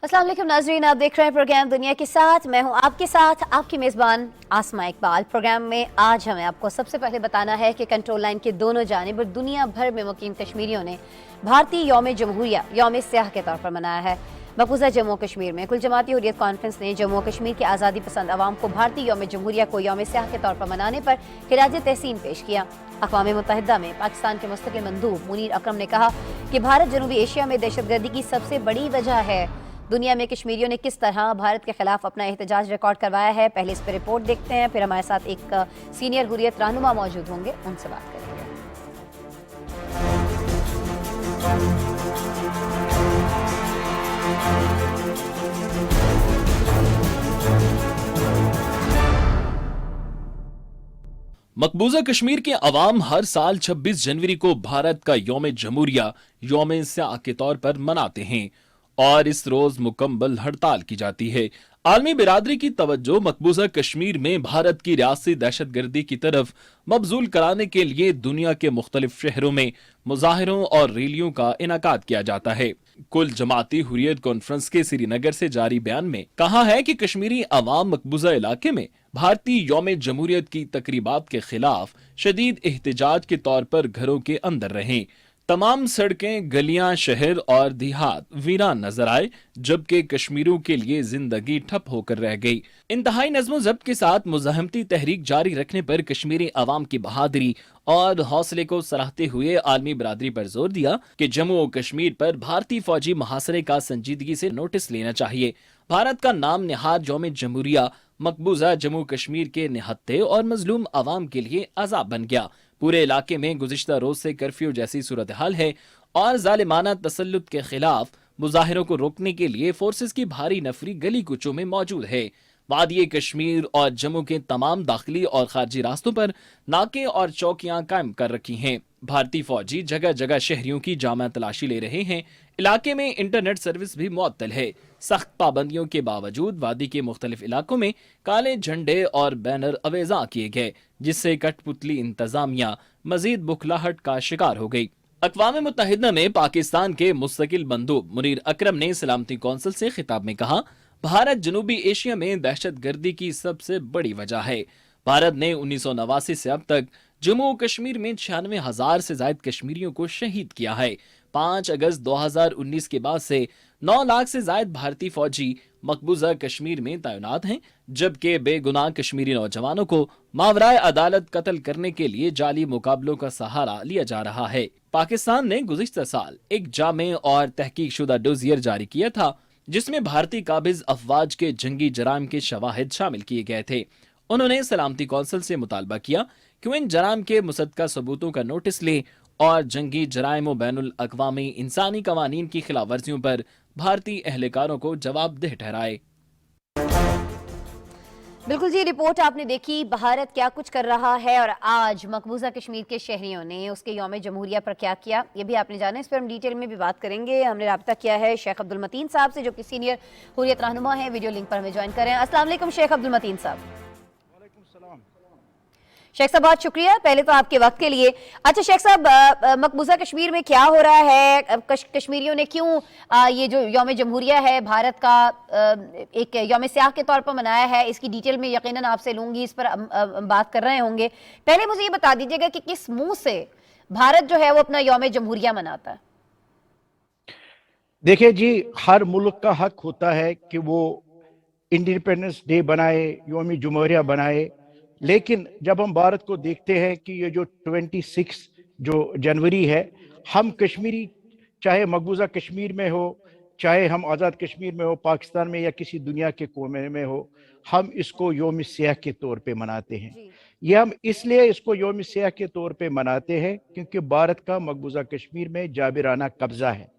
अस्सलाम वालेकुम नाज़रीन, आप देख रहे हैं प्रोग्राम दुनिया के साथ। मैं हूं आपके साथ आपकी मेज़बान आसमा इकबाल। प्रोग्राम में आज हमें आपको सबसे पहले बताना है कि कंट्रोल लाइन के दोनों जानिब और दुनिया भर में मुकीम कश्मीरियों ने भारतीय यौम जमहूरिया यौम सियाह के तौर पर मनाया है। मकबूजा जम्मू कश्मीर में कुल जमाती हुर्रियत कॉन्फ्रेंस ने जम्मू कश्मीर की आज़ादी पसंद अवाम को भारतीय यौम जमहूरिया को यौम सियाह के तौर पर मनाने पर खिराज तहसीन पेश किया। अक़वाम मुत्तहिदा में पाकिस्तान के मुस्तकिल मंदूब मुनीर अकरम ने कहा कि भारत जनूबी एशिया में दहशतगर्दी की सबसे बड़ी वजह है। दुनिया में कश्मीरियों ने किस तरह भारत के खिलाफ अपना एहतजाज रिकॉर्ड करवाया है, पहले इस पर रिपोर्ट देखते हैं, फिर हमारे साथ एक सीनियर हुर्रियत रहनुमा मौजूद होंगे, उनसे बात करेंगे। मकबूजा कश्मीर के अवाम हर साल 26 जनवरी को भारत का यौम जमहूरिया यौम स्याह के तौर पर मनाते हैं और इस रोज मुकम्मल हड़ताल की जाती है। आलमी बिरादरी की तवज्जो मकबूजा कश्मीर में भारत की रियासती दहशतगर्दी की तरफ मबजूल कराने के लिए दुनिया के मुख्तलिफ शहरों में मुजाहिरों और रैलियों का इनाकाद किया जाता है। कुल जमाती हुर्रियत कॉन्फ्रेंस के श्रीनगर से जारी बयान में कहा है कि कश्मीरी अवाम मकबूजा इलाके में भारतीय यौम जमहूरियत की तकरीबात के खिलाफ शदीद एहतजाज के तौर पर घरों के अंदर रहें। तमाम सड़कें, गलियां, शहर और देहात वीरान नजर आए, जबकि कश्मीरियों के लिए जिंदगी ठप होकर रह गई। इंतहाई नज़्मो ज़ब्त के साथ मुज़ाहमती तहरीक जारी रखने पर कश्मीरी अवाम की बहादुरी और हौसले को सराहते हुए आलमी बिरादरी पर जोर दिया कि जम्मू और कश्मीर पर भारतीय फौजी मुहासरे का संजीदगी से नोटिस लेना चाहिए। भारत का नाम निहाद यौम जमहूरिया मकबूजा जम्मू कश्मीर के निहत्ते और मजलूम अवाम के लिए अजाब बन गया। पूरे इलाके में गुज़िश्ता रोज से कर्फ्यू जैसी सूरत हाल है और जालिमाना तसल्लुत के खिलाफ मुजाहिरों को रोकने के लिए फोर्सेस की भारी नफरी गली कुचों में मौजूद है। वादिये कश्मीर और जम्मू के तमाम दाखिली और खारजी रास्तों पर नाके और चौकियां कायम कर रखी हैं। भारतीय फौजी जगह जगह शहरियों की जामा तलाशी ले रहे हैं। इलाके में इंटरनेट सर्विस भी मुअत्तल है। सख्त पाबंदियों के बावजूद वादी के मुख्तलिफ इलाकों में काले झंडे और बैनर अवेजा किए गए, जिससे कठपुतली इंतजामिया मजीद बुखलाहट का शिकार हो गई। अक़वाम मुत्तहिदा में पाकिस्तान के मुस्तकिल मंदूब मुनीर अकरम ने सलामती कौंसिल से खिताब में कहा, भारत जनूबी एशिया में दहशतगर्दी की सबसे बड़ी वजह है। भारत ने 1989 से अब तक जम्मू और कश्मीर में 96,000 से ज्यादा कश्मीरियों को शहीद किया है। 5 अगस्त 2019 के बाद से 9 लाख से ज्यादा भारतीय फौजी मकबूजा कश्मीर में तैनात हैं, जबकि बेगुनाह कश्मीरी नौजवानों को मावराए अदालत कत्ल करने के लिए जाली मुकाबलों का सहारा लिया जा रहा है। पाकिस्तान ने गुज़िश्ता साल एक जामे और तहकीक शुदा डोजियर जारी किया था, जिसमें भारतीय काबिज अफवाज के जंगी जराम के शवाहिद शामिल किए गए थे। उन्होंने सलामती कौंसिल से मुतालबा किया कि वो इन जराम के मुसद्दका सबूतों का नोटिस ले और जंगी जराइम व बैनुल अक़वामी इंसानी कवानीन की खिलाफ वर्जियों पर भारतीय एहलकारों को जवाबदेह ठहराए। बिल्कुल जी, रिपोर्ट आपने देखी भारत क्या कुछ कर रहा है और आज मकबूजा कश्मीर के शहरियों ने उसके यौम जमहूरिया पर क्या किया, ये भी आपने जाना। इस पर हम डिटेल में भी बात करेंगे। हमने राब्ता किया है शेख अब्दुल मतीन साहब से, जो कि सीनियर हुर्रियत रहनुमा है। वीडियो लिंक पर हमें ज्वाइन करें। अस्सलाम वालेकुम शेख अब्दुल मतीन साहब। शेख साहब बहुत शुक्रिया पहले तो आपके वक्त के लिए। अच्छा शेख साहब, मकबूजा कश्मीर में क्या हो रहा है? कश्मीरियों ने क्यों ये जो यौम जमहूरिया है भारत का एक यौम सियाह के तौर पर मनाया है, इसकी डिटेल में यकीनन आपसे लूंगी, इस पर बात कर रहे होंगे। पहले मुझे ये बता दीजिएगा कि किस मुंह से भारत जो है वो अपना यौम जमहूरिया मनाता है? देखिए जी, हर मुल्क का हक होता है कि वो इंडिपेंडेंस डे बनाए, यौम जमहूरिया बनाए, लेकिन जब हम भारत को देखते हैं कि ये जो 26 जो जनवरी है, हम कश्मीरी चाहे मकबूजा कश्मीर में हो, चाहे हम आज़ाद कश्मीर में हो, पाकिस्तान में या किसी दुनिया के कोने में हो, हम इसको यौम सियाह के तौर पे मनाते हैं। ये हम इसलिए इसको यौम सियाह के तौर पे मनाते हैं क्योंकि भारत का मकबूजा कश्मीर में जाबिराना कब्जा है।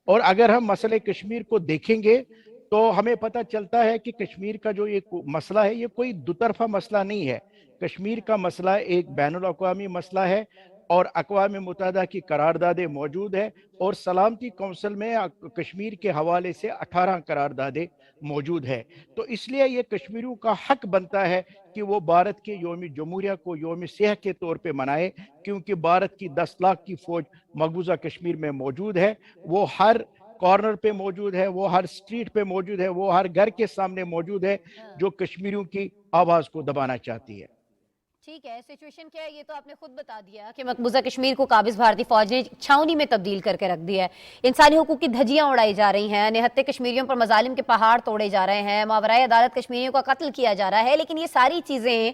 और अगर हम मसले कश्मीर को देखेंगे तो हमें पता चलता है कि कश्मीर का जो ये मसला है, ये कोई दुतरफा मसला नहीं है। कश्मीर का मसला एक बैनुल अक़वामी मसला है और अक़वाम मुत्तहिदा की करारदादें मौजूद है और सलामती कौंसिल में कश्मीर के हवाले से 18 करारदादें मौजूद है। तो इसलिए ये कश्मीरियों का हक बनता है कि वो भारत के यौम जमहूरिया को यौम सियाह के तौर पे मनाए, क्योंकि भारत की 10 लाख की फौज मकबूजा कश्मीर में मौजूद है। वो हर کارنر پہ موجود ہے, وہ ہر اسٹریٹ پہ موجود ہے, وہ ہر گھر کے سامنے موجود ہے جو کشمیریوں کی آواز کو دبانا چاہتی ہے. ٹھیک ہے, سچویشن کیا ہے یہ تو آپ نے خود بتا دیا کہ مقبوضہ کشمیر کو قابض بھارتی فوج نے چھاونی میں تبدیل کر کے رکھ دیا ہے. انسانی حقوق کی دھجیاں اڑائی جا رہی ہیں, نہتے کشمیریوں پر مظالم کے پہاڑ توڑے جا رہے ہیں, ماورائے عدالت کشمیریوں کا قتل کیا جا رہا ہے. لیکن یہ ساری چیزیں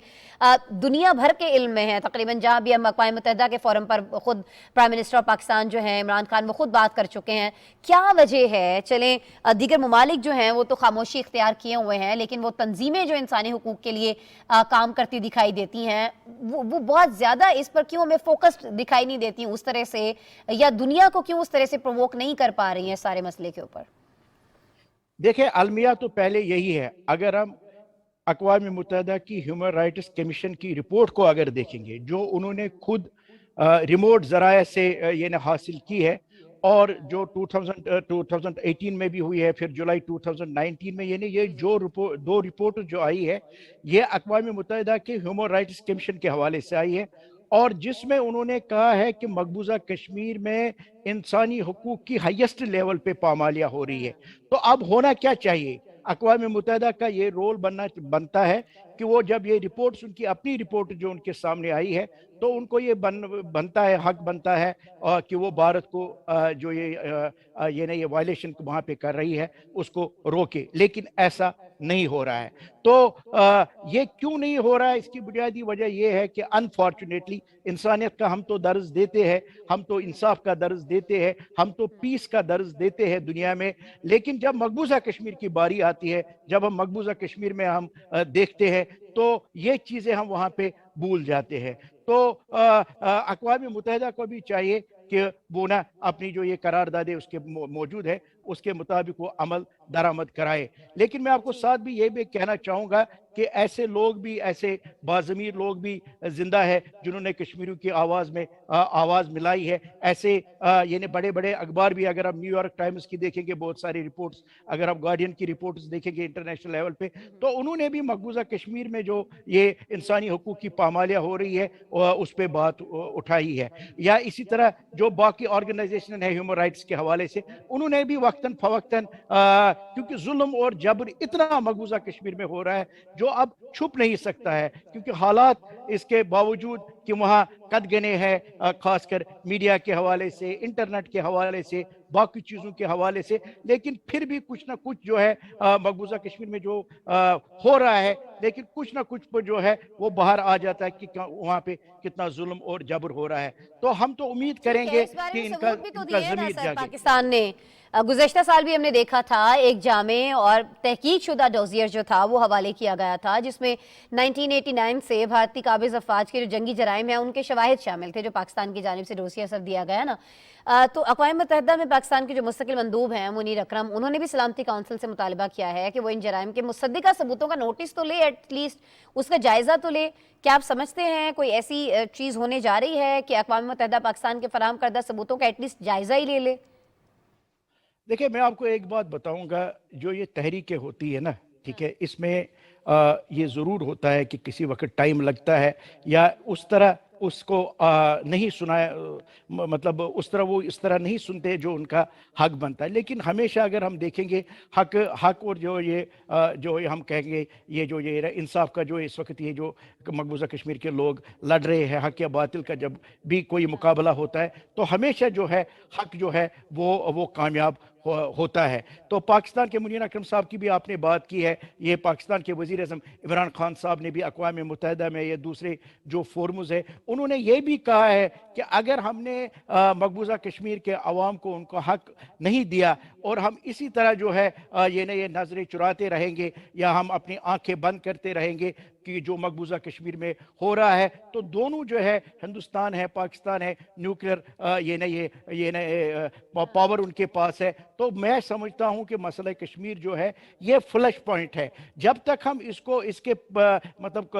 دنیا بھر کے علم میں ہیں تقریباً. جہاں بھی ہم اقوام متحدہ کے فورم پر خود پرائم منسٹر آف پاکستان جو ہیں عمران خان, وہ خود بات کر چکے ہیں. کیا وجہ ہے؟ چلیں دیگر ممالک جو ہیں وہ تو خاموشی اختیار کیے ہوئے ہیں, لیکن وہ تنظیمیں جو انسانی حقوق کے لیے کام کرتی دکھائی دیتی ہیں وہ بہت زیادہ اس پر کیوں ہمیں فوکسڈ دکھائی نہیں دیتی اس طرح سے, یا دنیا کو کیوں اس طرح سے پرووک نہیں کر پا رہی ہیں سارے مسئلے کے اوپر؟ دیکھیں المیہ تو پہلے یہی ہے, اگر ہم اقوام متحدہ کی ہیومن رائٹس کمیشن کی رپورٹ کو اگر دیکھیں گے جو انہوں نے خود ریموٹ ذرائع سے یہ حاصل کی ہے, اور جو 2018 میں بھی ہوئی ہے, پھر جولائی 2019 میں, یعنی یہ جو دو رپورٹ جو آئی ہے یہ اقوام متحدہ کے ہیومن رائٹس کمیشن کے حوالے سے آئی ہے, اور جس میں انہوں نے کہا ہے کہ مقبوضہ کشمیر میں انسانی حقوق کی ہائیسٹ لیول پہ پامالیاں ہو رہی ہے. تو اب ہونا کیا چاہیے؟ اقوام متحدہ کا یہ رول بنتا ہے کہ وہ جب یہ رپورٹس, ان کی اپنی رپورٹ جو ان کے سامنے آئی ہے, تو ان کو یہ بنتا ہے, حق بنتا ہے کہ وہ بھارت کو جو یہ وائلیشن وہاں پہ کر رہی ہے اس کو روکے. لیکن ایسا نہیں ہو رہا ہے. تو یہ کیوں نہیں ہو رہا ہے؟ اس کی بنیادی وجہ یہ ہے کہ انفارچونیٹلی انسانیت کا ہم تو درس دیتے ہیں, ہم تو انصاف کا درس دیتے ہیں, ہم تو پیس کا درس دیتے ہیں دنیا میں, لیکن جب مقبوضہ کشمیر کی باری آتی ہے, جب ہم مقبوضہ کشمیر میں ہم دیکھتے ہیں تو یہ چیزیں ہم وہاں پہ بھول جاتے ہیں. تو اقوام متحدہ کو بھی چاہیے کہ وہ نا اپنی جو یہ قراردادیں اس کے موجود ہے اس کے مطابق وہ عمل درآمد کرائے. لیکن میں آپ کو ساتھ بھی یہ بھی کہنا چاہوں گا کہ ایسے لوگ بھی, ایسے باضمیر لوگ بھی زندہ ہے جنہوں نے کشمیریوں کی آواز میں آواز ملائی ہے. ایسے یعنی بڑے بڑے اخبار بھی, اگر آپ نیو یارک ٹائمز کی دیکھیں گے بہت ساری رپورٹس, اگر آپ گارڈین کی رپورٹس دیکھیں گے انٹرنیشنل لیول پہ, تو انہوں نے بھی مقبوضہ کشمیر میں جو یہ انسانی حقوق کی پامالیاں ہو رہی ہے اس پہ بات اٹھائی ہے. یا اسی طرح جو باقی آرگنائزیشن ہے ہیومن رائٹس کے حوالے سے, انہوں نے بھی وقتاً فوقتاً, کیونکہ ظلم اور جبر اتنا مقبوضہ کشمیر میں ہو رہا ہے جو اب چھپ نہیں سکتا ہے, کیونکہ حالات اس کے باوجود کہ وہاں قد گنے ہیں, خاص کر میڈیا کے حوالے سے, انٹرنیٹ کے حوالے سے, باقی چیزوں کے حوالے سے, لیکن پھر بھی کچھ نہ کچھ جو ہے مقبوضہ کشمیر میں جو ہو رہا ہے, لیکن کچھ نہ کچھ پر جو ہے وہ باہر آ جاتا ہے کہ وہاں پہ کتنا ظلم اور جبر ہو رہا ہے. تو ہم تو امید کریں گے اس بارے کہ میں ان کا ثبوت بھی تو دیے ہیں نا ضمیر سر جاگے. پاکستان نے. گزشتہ سال بھی ہم نے دیکھا تھا ایک جامع اور تحقیق شدہ ڈوزیئر جو تھا وہ حوالے کیا گیا تھا, جس میں 1989 سے بھارتی قابض افواج کے جو جنگی جرائم ہیں ان کے شواہد شامل تھے, جو پاکستان کی جانب سے ڈوسیہ سر دیا گیا نا. تو اقوام متحدہ میں پاکستان کے جو مستقل مندوب ہیں منیر اکرم, انہوں نے بھی سلامتی کونسل سے مطالبہ کیا ہے کہ وہ ان جرائم کے مصدقہ ثبوتوں کا نوٹس تو لے, ایٹ لیسٹ اس کا جائزہ تو لے. کیا آپ سمجھتے ہیں کوئی ایسی چیز ہونے جا رہی ہے کہ اقوام متحدہ پاکستان کے فراہم کردہ ثبوتوں کا ایٹ لیسٹ جائزہ ہی لے لے؟ دیکھیں میں آپ کو ایک بات بتاؤں گا, جو یہ تحریکیں ہوتی ہے نا, ٹھیک ہے, اس میں یہ ضرور ہوتا ہے کہ کسی وقت ٹائم لگتا ہے, یا اس طرح اس کو نہیں سنایا, مطلب اس طرح وہ اس طرح نہیں سنتے جو ان کا حق بنتا ہے. لیکن ہمیشہ اگر ہم دیکھیں گے حق اور جو ہم کہیں گے یہ جو یہ انصاف کا جو اس وقت یہ جو مقبوضہ کشمیر کے لوگ لڑ رہے ہیں, حق یا باطل کا جب بھی کوئی مقابلہ ہوتا ہے تو ہمیشہ جو ہے حق جو ہے وہ کامیاب ہوتا ہے. تو پاکستان کے منیر اکرم صاحب کی بھی آپ نے بات کی ہے, یہ پاکستان کے وزیر اعظم عمران خان صاحب نے بھی اقوام متحدہ میں یا دوسرے جو فورمز ہے انہوں نے یہ بھی کہا ہے کہ اگر ہم نے مقبوضہ کشمیر کے عوام کو ان کا حق نہیں دیا اور ہم اسی طرح جو ہے یہ نظریں چراتے رہیں گے یا ہم اپنی آنکھیں بند کرتے رہیں گے کہ جو مقبوضہ کشمیر میں ہو رہا ہے, تو دونوں جو ہے ہندوستان ہے, پاکستان ہے, نیوکلیئر پاور ان کے پاس ہے. تو میں سمجھتا ہوں کہ مسئلہ کشمیر جو ہے یہ فلش پوائنٹ ہے. جب تک ہم اس کے مطلب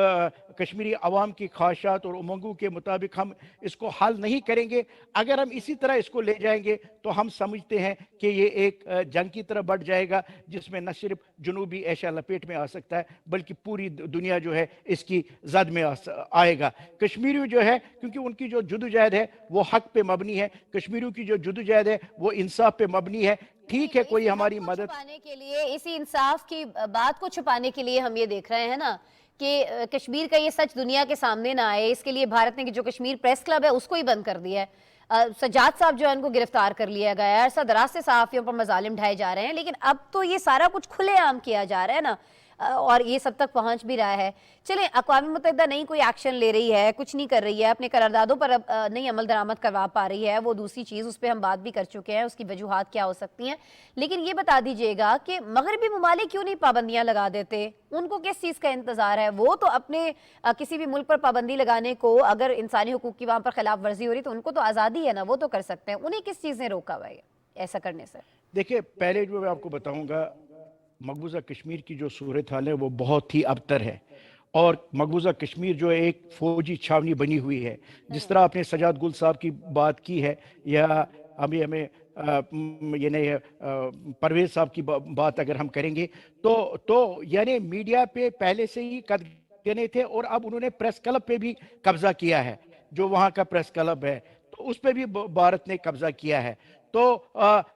کشمیری عوام کی خواہشات اور امنگوں کے مطابق ہم اس کو حل نہیں کریں گے, اگر ہم اسی طرح اس کو لے جائیں گے تو ہم سمجھتے ہیں کہ یہ ایک جنگ کی طرف بڑھ جائے گا, جس میں نہ صرف جنوبی ایشیا لپیٹ میں آ سکتا ہے بلکہ پوری دنیا جو है इसकी जद में आएगा। कश्मीरी जो है, क्योंकि उनकी जो जुदोजहद है वो हक पे मबनी है, कश्मीरियों की जो जुदोजहद है वो इंसाफ पे मबनी है। ठीक है, कोई हमारी मदद छुपाने के लिए, इसी इंसाफ की बात को छुपाने के लिए हम ये देख रहे हैं ना कि कश्मीर का ये सच दुनिया के सामने ना आए, इसके लिए भारत ने जो कश्मीर प्रेस क्लब है उसको ही बंद कर दिया है। सज्जाद साहब जो है उनको गिरफ्तार कर लिया गया है, अरसा दराज से सहाफियों पर मजालिम ढाए जा रहे हैं, लेकिन अब तो ये सारा कुछ खुलेआम किया जा रहा है ना, और ये सब तक पहुंच भी रहा है। चलें, अक़वाम मुत्तहिदा नहीं कोई एक्शन ले रही है, कुछ नहीं कर रही है, अपने करारदादों पर अब नहीं अमल दरामद करवा पा रही है, वो दूसरी चीज़, उस पर हम बात भी कर चुके हैं, उसकी वजूहात क्या हो सकती हैं। लेकिन ये बता दीजिएगा कि मगरबी ममालिक क्यों नहीं पाबंदियां लगा देते? उनको किस चीज़ का इंतज़ार है? वो तो अपने किसी भी मुल्क पर पाबंदी लगाने को, अगर इंसानी हुकूक की वहाँ पर खिलाफ वर्जी हो रही तो उनको तो आज़ादी है ना, वो तो कर सकते हैं। उन्हें किस चीज़ ने रोका हुआ है ऐसा करने से? देखिए, पहले जो मैं आपको बताऊंगा, मकबूजा कश्मीर की जो सूरत हाल है वो बहुत ही अबतर है, और मकबूजा कश्मीर जो है एक फौजी छावनी बनी हुई है। जिस तरह आपने सजाद गुल साहब की बात की है, या हमें यानी परवेज साहब की बात अगर हम करेंगे तो यानी मीडिया पे पहले से ही कद गने थे, और अब उन्होंने प्रेस क्लब पे भी कब्जा किया है, जो वहाँ का प्रेस क्लब है, तो उस पे भी भारत ने कब्जा किया है। तो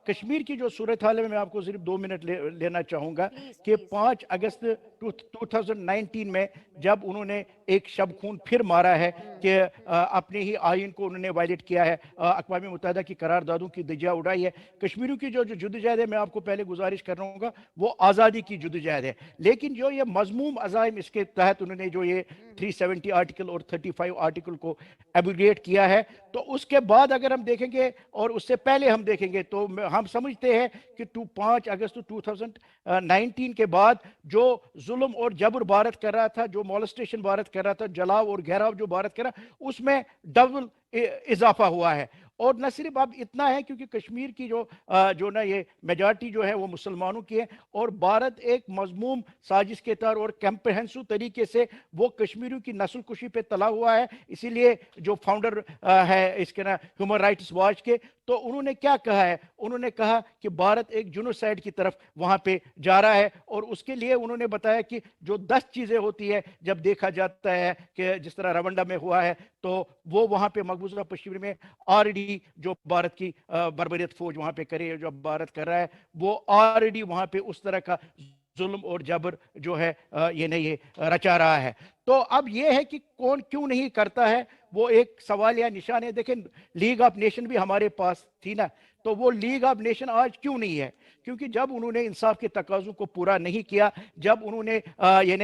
कश्मीर की जो सूरत हाल है, मैं आपको सिर्फ 2 मिनट लेना चाहूँगा कि 5 अगस्त 2019 में जब उन्होंने एक शब खून फिर मारा है कि अपने ही आइन को उन्होंने वायलेट किया है, अक़वाम मुत्तहिदा की करारदादों की धज्जियां उड़ाई है। कश्मीरियों की जो जुदोजहद है, मैं आपको पहले गुजारिश कर रहा हूँ, वो आज़ादी की जुदोजहद है, लेकिन जो ये मज़मूम अज़ाइम इसके तहत उन्होंने जो ये 370 आर्टिकल और 35 आर्टिकल को एब्रोगेट किया है, तो उसके बाद अगर हम देखेंगे और उससे पहले हम देखेंगे तो हम समझते हैं कि 5 अगस्त 2019 के बाद जो जुल्म और जबर भारत कर रहा था, जो मॉलेस्टेशन भारत कर रहा था, जलाव और घेराव जो भारत कर रहा, उसमें डबल इजाफा हुआ है। और न सिर्फ अब इतना है, क्योंकि कश्मीर की जो ना ये मेजॉरिटी जो है वो मुसलमानों की है, और भारत एक मजमूम साजिश के तहत और कैंप्रहेंसिव तरीके से वो कश्मीरियों की नस्ल कुशी पे तला हुआ है। इसीलिए जो फाउंडर है इसके ना ह्यूमन राइट्स वॉच के, तो उन्होंने क्या कहा है, उन्होंने कहा कि भारत एक जुनोसाइड की तरफ वहां पे जा रहा है, और उसके लिए उन्होंने बताया कि जो 10 चीजें होती है जब देखा जाता है कि जिस तरह रवंडा में हुआ है, तो वो वहां पे मकबूजा कश्मीर में ऑलरेडी जो भारत की बर्बरियत फौज वहां पे करे, जो भारत कर रहा है, वो ऑलरेडी वहां पे उस तरह का जुल्म और जबर जो है ये नहीं ये रचा रहा है। तो अब ये है कि कौन क्यों नहीं करता है, वो एक सवाल या निशान है। देखें, लीग ऑफ नेशन भी हमारे पास थी ना, तो वो लीग ऑफ नेशन आज क्यों नहीं है? क्योंकि जब उन्होंने इंसाफ के तकाज़ों को पूरा नहीं किया, जब उन्होंने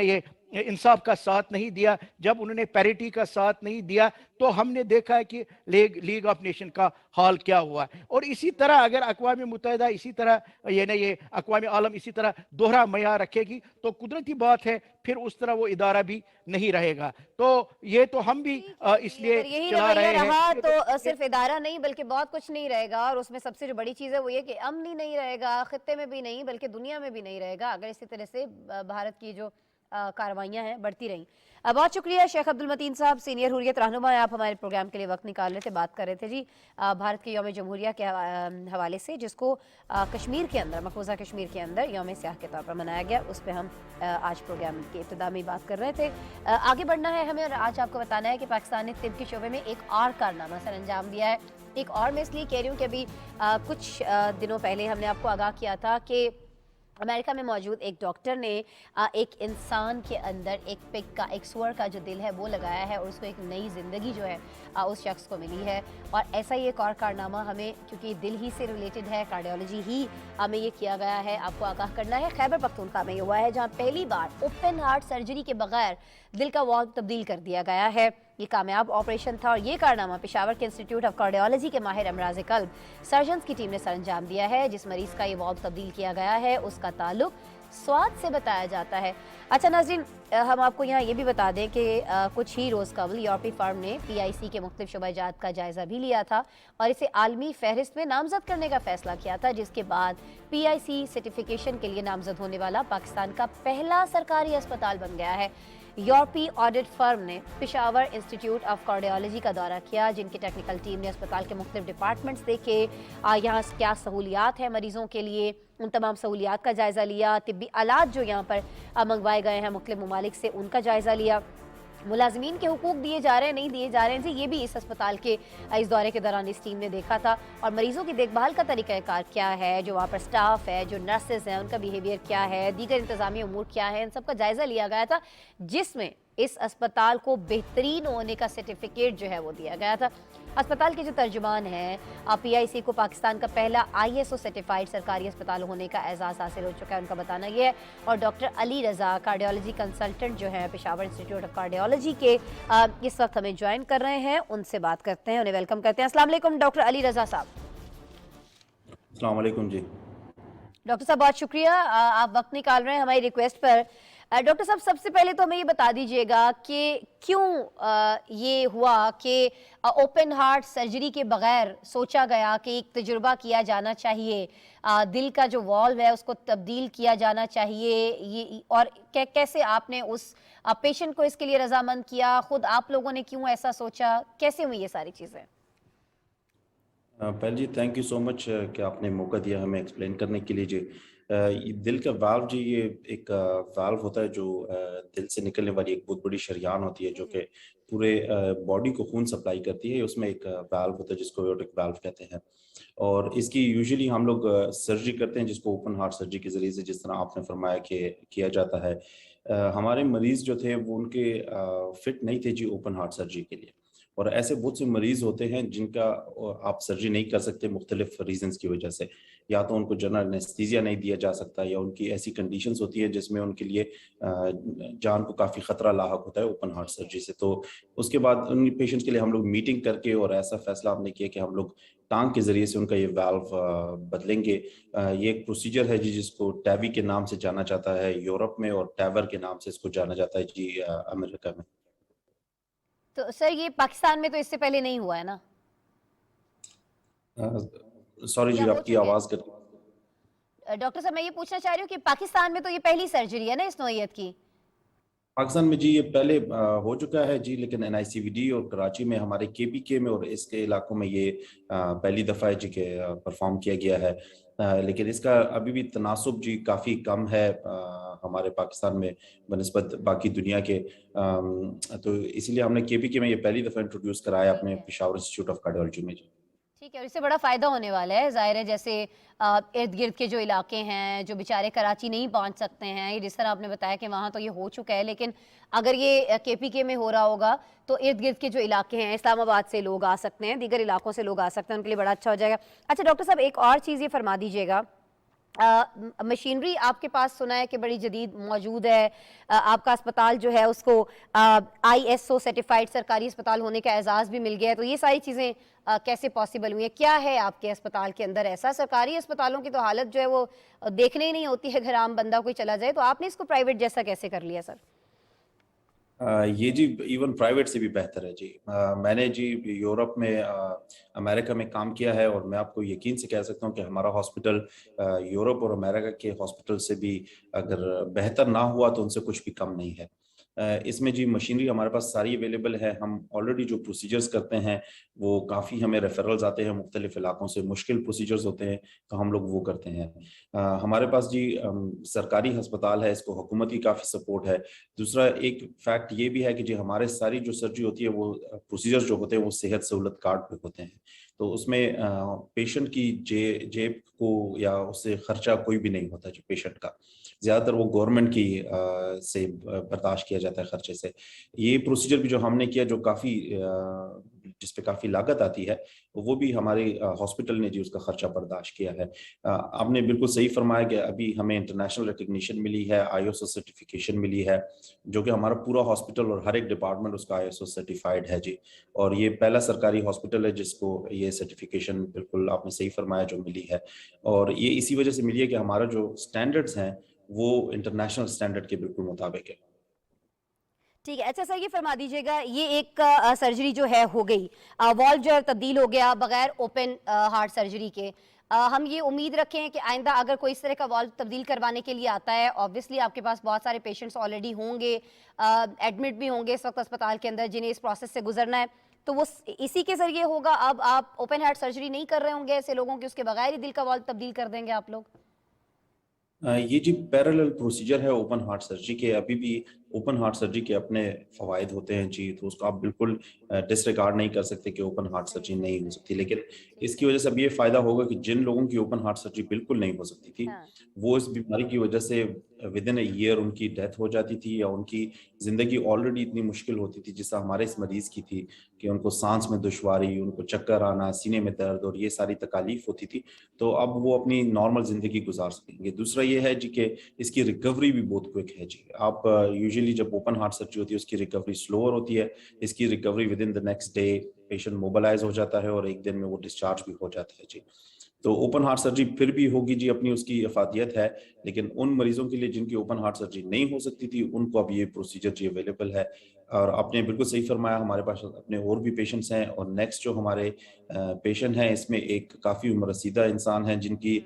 ये इंसाफ का साथ नहीं दिया, जब उन्होंने पैरिटी का साथ नहीं दिया, तो हमने देखा है कि लीग ऑफ नेशन का हाल क्या हुआ। और इसी तरह अगर अक़वाम मुत्तहिदा इसी तरह ये अक़वाम आलम इसी तरह दोहरा मयार रखेगी, तो कुदरती बात है फिर उस तरह वो इदारा भी नहीं रहेगा। तो ये तो हम भी इसलिए चला रहे हैं, तो सिर्फ इदारा नहीं बल्कि बहुत कुछ नहीं रहेगा, और उसमें सबसे जो बड़ी चीज़ है वो ये कि अमन ही नहीं रहेगा, खित्ते में भी नहीं बल्कि दुनिया में भी नहीं रहेगा, अगर इसी तरह से भारत की जो कार्रवाइयाँ हैं बढ़ती रहीं। बहुत शुक्रिया शेख अब्दुल मतीन साहब, सीनियर हुर्रियत रहनुमा, आप हमारे प्रोग्राम के लिए वक्त निकाल रहे थे, बात कर रहे थे जी भारत के यौम जमहूरिया के हवाले से, जिसको कश्मीर के अंदर, मकबूजा कश्मीर के अंदर यौम स्याह के तौर पर मनाया गया। उस पर हम आज प्रोग्राम के इब्तिदा में बात कर रहे थे। आगे बढ़ना है हमें, और आज आपको बताना है कि पाकिस्तान ने तिब के शोबे में एक और कारनामा सर अंजाम दिया है। एक और मैं इसलिए कह रही हूँ कि अभी कुछ दिनों पहले हमने आपको आगाह किया था कि अमेरिका में मौजूद एक डॉक्टर ने एक इंसान के अंदर एक पिग का, एक सुअर का जो दिल है वो लगाया है, और उसको एक नई ज़िंदगी जो है उस शख्स को मिली है। और ऐसा ही एक और कारनामा हमें, क्योंकि दिल ही से रिलेटेड है, कार्डियोलॉजी ही हमें ये किया गया है, आपको आगाह करना है। खैबर पख्तूनख्वा में ये हुआ है जहाँ पहली बार ओपन हार्ट सर्जरी के बगैर दिल का वॉल्व तब्दील कर दिया गया है। ये कामयाब ऑपरेशन था, और ये कारनामा पेशावर के इंस्टीट्यूट ऑफ कार्डियोलॉजी के माहिर अमराज कल्ब सर्जन्स की टीम ने सर अंजाम दिया है। जिस मरीज का ये वॉल्व तब्दील किया गया है उसका ताल्लुक स्वाद से बताया जाता है। अच्छा नाज़रीन, हम आपको यहाँ ये भी बता दें कि कुछ ही रोज़ कबल यूरोपीय फर्म ने PIC के मुख्तलिफ शुबहजात का जायज़ा भी लिया था, और इसे आलमी फहरिस्त में नामजद करने का फैसला किया था, जिसके बाद PIC सर्टिफिकेशन के लिए नामजद होने वाला पाकिस्तान का पहला सरकारी अस्पताल बन गया है। یورپی آڈٹ فرم نے پشاور انسٹیٹیوٹ آف کارڈیالوجی کا دورہ کیا، جن کی ٹیکنیکل ٹیم نے اسپتال کے مختلف ڈپارٹمنٹس دیکھے، یہاں کیا سہولیات ہیں مریضوں کے لیے، ان تمام سہولیات کا جائزہ لیا، طبی آلات جو یہاں پر منگوائے گئے ہیں مختلف ممالک سے ان کا جائزہ لیا، ملازمین کے حقوق دیے جا رہے ہیں نہیں دیے جا رہے ہیں جی، یہ بھی اس اسپتال کے اس دورے کے دوران اس ٹیم نے دیکھا تھا، اور مریضوں کی دیکھ بھال کا طریقہ کار کیا ہے، جو وہاں پر سٹاف ہے، جو نرسز ہیں، ان کا بیہیویئر کیا ہے، دیگر انتظامی امور کیا ہے، ان سب کا جائزہ لیا گیا تھا، جس میں اس اسپتال کو بہترین ہونے کا سرٹیفکیٹ جو ہے وہ دیا گیا تھا۔ اسپتال کے جو ترجمان ہیں، پی آئی سی کو پاکستان کا پہلا ISO سرٹیفائیڈ سرکاری اسپتال ہونے کا اعزاز حاصل ہو چکا ہے، ان کا بتانا یہ ہے۔ اور ڈاکٹر علی رضا کارڈیالوجی کنسلٹنٹ جو ہیں پشاور انسٹیٹیوٹ آف کارڈیالوجی کے، اس وقت ہمیں جوائن کر رہے ہیں، ان سے بات کرتے ہیں، انہیں ویلکم کرتے ہیں۔ السلام علیکم ڈاکٹر علی رضا صاحب۔ السلام علیکم جی۔ ڈاکٹر صاحب بہت شکریہ، آپ وقت نکال رہے ہیں ہماری ریکویسٹ پر۔ ڈاکٹر صاحب سب سے پہلے تو ہمیں یہ بتا دیجئے گا کہ کیوں یہ ہوا کہ اوپن ہارٹ سرجری کے بغیر سوچا گیا کہ ایک تجربہ کیا جانا چاہیے، دل کا جو والو ہے اس کو تبدیل کیا جانا چاہیے، اور کیسے آپ نے اس پیشنٹ کو اس کے لیے رضامند کیا، خود آپ لوگوں نے کیوں ایسا سوچا، کیسے ہوئی یہ ساری چیزیں؟ پہل جی تھینک یو سو مچ کہ آپ نے موقع دیا ہمیں ایکسپلین کرنے کے لیے جی۔ دل کا والو جی یہ ایک والو ہوتا ہے جو دل سے نکلنے والی ایک بہت بڑی شریان ہوتی ہے جو کہ پورے باڈی کو خون سپلائی کرتی ہے، اس میں ایک والو ہوتا ہے جس کو ایورٹک والو کہتے ہیں، اور اس کی یوزلی ہم لوگ سرجری کرتے ہیں جس کو اوپن ہارٹ سرجری کے ذریعے سے، جس طرح آپ نے فرمایا کہ کیا جاتا ہے۔ ہمارے مریض جو تھے وہ ان کے فٹ نہیں تھے جی اوپن ہارٹ سرجری کے لیے، اور ایسے بہت سے مریض ہوتے ہیں جن کا آپ سرجری نہیں کر سکتے مختلف ریزنز کی وجہ سے، یا تو ان کو جنرل انیستھیزیا نہیں دیا جا سکتا، یا ان کی ایسی کنڈیشنز ہوتی ہیں جس میں ان کے لیے جان کو کافی خطرہ لاحق ہوتا ہے اوپن ہارٹ سرجری سے۔ تو اس کے بعد ان پیشنٹس کے لیے ہم لوگ میٹنگ کر کے اور ایسا فیصلہ ہم نے کیا کہ ہم لوگ ٹانگ کے ذریعے سے ان کا یہ والو بدلیں گے۔ یہ ایک پروسیجر ہے جی جس کو ٹیوی کے نام سے جانا جاتا ہے یورپ میں، اور ٹیور کے نام سے اس کو جانا جاتا ہے جی امریکہ میں۔ تو سر یہ پاکستان میں تو اس سے پہلے نہیں ہوا ہے نا؟ سوری جی آپ کی آواز کر۔ ڈاکٹر صاحب میں یہ پوچھنا چاہ رہی ہوں کہ پاکستان میں تو یہ پہلی سرجری ہے نا اس نوعیت کی؟ پاکستان میں جی یہ پہلے ہو چکا ہے جی، لیکن NICVD اور کراچی میں ہمارے KPK میں اور اس کے علاقوں میں یہ پہلی دفعہ ہے جی کہ پرفارم کیا گیا ہے، لیکن اس کا ابھی بھی تناسب جی کافی کم ہے ہمارے پاکستان میں بنسبت باقی دنیا کے، تو اسی لیے ہم نے KPK میں یہ پہلی دفعہ انٹروڈیوس کرایا اپنے پشاور انسٹیٹیوٹ آف کارڈیالوجی میں جی۔ ٹھیک ہے، اور اس سے بڑا فائدہ ہونے والا ہے، ظاہر ہے جیسے ارد گرد کے جو علاقے ہیں جو بیچارے کراچی نہیں پہنچ سکتے ہیں، جس طرح آپ نے بتایا کہ وہاں تو یہ ہو چکا ہے، لیکن اگر یہ KPK میں ہو رہا ہوگا تو ارد گرد کے جو علاقے ہیں، اسلام آباد سے لوگ آ سکتے ہیں، دیگر علاقوں سے لوگ آ سکتے ہیں، ان کے لیے بڑا اچھا ہو جائے گا۔ اچھا ڈاکٹر صاحب ایک اور چیز یہ فرما دیجیے گا، مشینری آپ کے پاس سنا ہے کہ بڑی جدید موجود ہے، آپ کا اسپتال جو ہے اس کو ISO سرٹیفائیڈ سرکاری اسپتال ہونے کا اعزاز بھی مل گیا ہے، تو یہ ساری چیزیں کیسے پاسبل ہوئی ہیں؟ کیا ہے آپ کے اسپتال کے اندر ایسا؟ سرکاری اسپتالوں کی تو حالت جو ہے وہ دیکھنے ہی نہیں ہوتی ہے، اگر عام بندہ کوئی چلا جائے، تو آپ نے اس کو پرائیویٹ جیسا کیسے کر لیا سر؟ یہ جی ایون پرائیویٹ سے بھی بہتر ہے جی۔ میں نے جی یورپ میں امریکہ میں کام کیا ہے، اور میں آپ کو یقین سے کہہ سکتا ہوں کہ ہمارا ہاسپٹل یورپ اور امریکہ کے ہاسپٹل سے بھی اگر بہتر نہ ہوا تو ان سے کچھ بھی کم نہیں ہے۔ اس میں جی مشینری ہمارے پاس ساری اویلیبل ہے، ہم آلریڈی جو پروسیجرز کرتے ہیں وہ کافی ہمیں ریفرلز آتے ہیں مختلف علاقوں سے، مشکل پروسیجرز ہوتے ہیں تو ہم لوگ وہ کرتے ہیں۔ ہمارے پاس جی سرکاری ہسپتال ہے، اس کو حکومت کی کافی سپورٹ ہے۔ دوسرا ایک فیکٹ یہ بھی ہے کہ جی ہمارے ساری جو سرجری ہوتی ہے وہ پروسیجرز جو ہوتے ہیں وہ صحت سہولت کارڈ پہ ہوتے ہیں، تو اس میں پیشنٹ کی جیب کو یا اس سے خرچہ کوئی بھی نہیں ہوتا جی پیشنٹ کا، زیادہ تر وہ گورنمنٹ کی سے برداشت کیا جاتا ہے خرچے سے۔ یہ پروسیجر بھی جو ہم نے کیا جو کافی جس پہ کافی لاگت آتی ہے، وہ بھی ہمارے ہاسپٹل نے جی اس کا خرچہ برداشت کیا ہے۔ آپ نے بالکل صحیح فرمایا کہ ابھی ہمیں انٹرنیشنل ریکگنیشن ملی ہے، ISO سرٹیفکیشن ملی ہے، جو کہ ہمارا پورا ہاسپٹل اور ہر ایک ڈپارٹمنٹ اس کا ISO سرٹیفائیڈ ہے جی، اور یہ پہلا سرکاری ہاسپٹل ہے جس کو یہ سرٹیفکیشن بالکل آپ نے صحیح فرمایا جو ملی ہے، اور یہ اسی وجہ سے ملی ہے کہ ہمارا جو سٹینڈرڈز ہیں وہ انٹرنیشنل سٹینڈرڈ کے بالکل مطابق ہے۔ ٹھیک ہے. اچھا سر یہ فرما دیجیے گا, یہ ایک سرجری جو ہے ہو گئی, والو جو ہے تبدیل ہو گیا بغیر اوپن ہارٹ سرجری کے, ہم یہ امید رکھیں کہ آئندہ اگر کوئی اس طرح کا والو تبدیل کروانے کے لیے آتا ہے, obviously آپ کے پاس بہت سارے پیشنٹس آلریڈی ہوں گے, ایڈمٹ بھی ہوں گے اس وقت اسپتال کے اندر, جنہیں اس پروسیس سے گزرنا ہے, تو وہ اسی کے ذریعے ہوگا. اب آپ اوپن ہارٹ سرجری نہیں کر رہے ہوں گے ایسے لوگوں کی, اس کے بغیر ہی دل کا والو تبدیل کر دیں گے آپ لوگ؟ یہ جی پیرالل پروسیجر ہے اوپن ہارٹ سرجری کے. ابھی بھی اوپن ہارٹ سرجری کے اپنے فوائد ہوتے ہیں جی, تو اس کو آپ بالکل ڈس ریکارڈ نہیں کر سکتے کہ اوپن ہارٹ سرجری نہیں ہو سکتی. لیکن اس کی وجہ سے اب یہ فائدہ ہوگا کہ جن لوگوں کی اوپن ہارٹ سرجری بالکل نہیں ہو سکتی تھی, ہاں وہ اس بیماری کی وجہ سے ود ان اے ایئر ان کی ڈیتھ ہو جاتی تھی, یا ان کی زندگی آلریڈی اتنی مشکل ہوتی تھی جس سے ہمارے اس مریض کی تھی کہ ان کو سانس میں دشواری, ان کو چکر آنا, سینے میں درد اور یہ ساری تکالیف ہوتی تھی. تو اب وہ اپنی نارمل زندگی گزار سکیں گے. دوسرا یہ ہے جی کہ اس کی ریکوری بھی بہت کوئک ہے جی. آپ یوزلی جب اوپن ہارٹ سرجری ہوتی ہے اس کی ریکوری سلوور ہوتی ہے. اس کی recovery within the next day patient mobilise ہو جاتا ہے اور ایک دن میں وہ ڈسچارج بھی ہو جاتا ہے جی. تو اوپن ہارٹ سرجری پھر بھی ہوگی جی, اپنی اس کی افادیت ہے, لیکن ان مریضوں کے لیے جن کی اوپن ہارٹ سرجری نہیں ہو سکتی تھی ان کو اب یہ پروسیجر جی اویلیبل ہے. اور آپ نے بالکل صحیح فرمایا, ہمارے پاس اپنے اور بھی پیشنٹس ہیں, اور نیکسٹ جو ہمارے پیشنٹ ہیں اس میں ایک کافی عمر رسیدہ انسان ہیں جن کی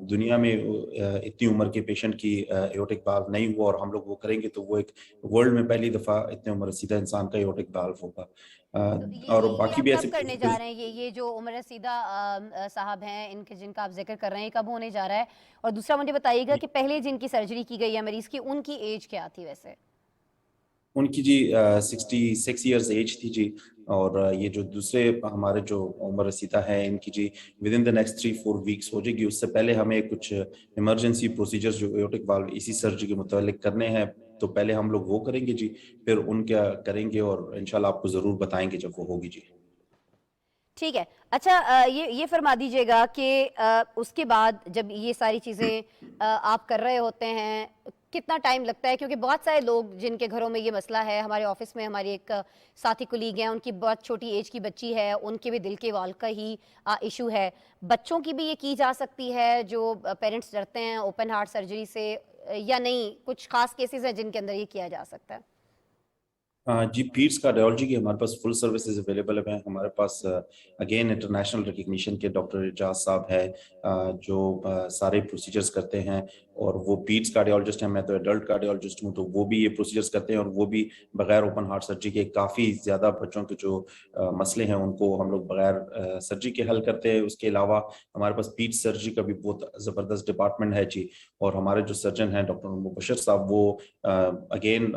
دنیا میں اتنی عمر کے پیشنٹ کی ایورٹک والو نہیں ہوا, اور ہم لوگ وہ کریں گے تو وہ ایک ورلڈ میں پہلی دفعہ اتنے عمر رسیدہ انسان کا ایورٹک والو ہوگا. تو اور یہ باقی آپ بھی کب ایسے کرنے جا رہے ہیں, یہ جو عمر رسیدہ صاحب ہیں ان کے جن کا آپ ذکر کر رہے ہیں, کب ہونے جا رہا ہے؟ اور دوسرا مجھے بتائیے گا کہ پہلے جن کی سرجری کی گئی ہے مریض کی, ان کی ایج کیا تھی ویسے؟ ان کی جی 66 ایئرز ایج تھی جی. اور یہ جو دوسرے ہمارے جو عمر رسیدہ ہیں ان کی جی ود ان دا نیکسٹ 3-4 ویکس ہو جائے گی. اس سے پہلے ہمیں کچھ ایمرجنسی پروسیجرز جو ایورٹک والو اسی سرجری کے متعلق کرنے ہیں, تو پہلے ہم لوگ وہ کریں گے جی, پھر ان کیا کریں گے, اور انشاءاللہ آپ کو ضرور بتائیں گے جب وہ ہوگی جی. ٹھیک ہے. اچھا یہ فرما دیجیے گا کہ اس کے بعد جب یہ ساری چیزیں آپ کر رہے ہوتے ہیں کتنا ٹائم لگتا ہے؟ کیونکہ بہت سارے لوگ جن کے گھروں میں یہ مسئلہ ہے, ہمارے آفس میں ہماری ایک ساتھی کولیگ ہیں, ان کی بہت چھوٹی ایج کی بچی ہے, ان کے بھی دل کے والو کا ہی ایشو ہے. بچوں کی بھی یہ کی جا سکتی ہے جو پیرنٹس ڈرتے ہیں اوپن ہارٹ سرجری سے, یا نہیں کچھ خاص کیسز ہیں جن کے اندر یہ کیا جا سکتا ہے؟ جی پیٹس کارڈیالوجی کی ہمارے پاس فل سروسز اویلیبل ہیں. ہمارے پاس اگین انٹرنیشنل ریکگنیشن کے ڈاکٹر اعجاز صاحب ہے جو سارے پروسیجرز کرتے ہیں, اور وہ پیٹس کارڈیالوجسٹ ہیں. میں تو ایڈلٹ کارڈیالوجسٹ ہوں, تو وہ بھی یہ پروسیجرز کرتے ہیں, اور وہ بھی بغیر اوپن ہارٹ سرجری کے کافی زیادہ بچوں کے جو مسئلے ہیں ان کو ہم لوگ بغیر سرجری کے حل کرتے ہیں. اس کے علاوہ ہمارے پاس پیٹس سرجری کا بھی بہت زبردست ڈپارٹمنٹ ہے جی, اور ہمارے جو سرجن ہیں ڈاکٹر مبشر صاحب, وہ اگین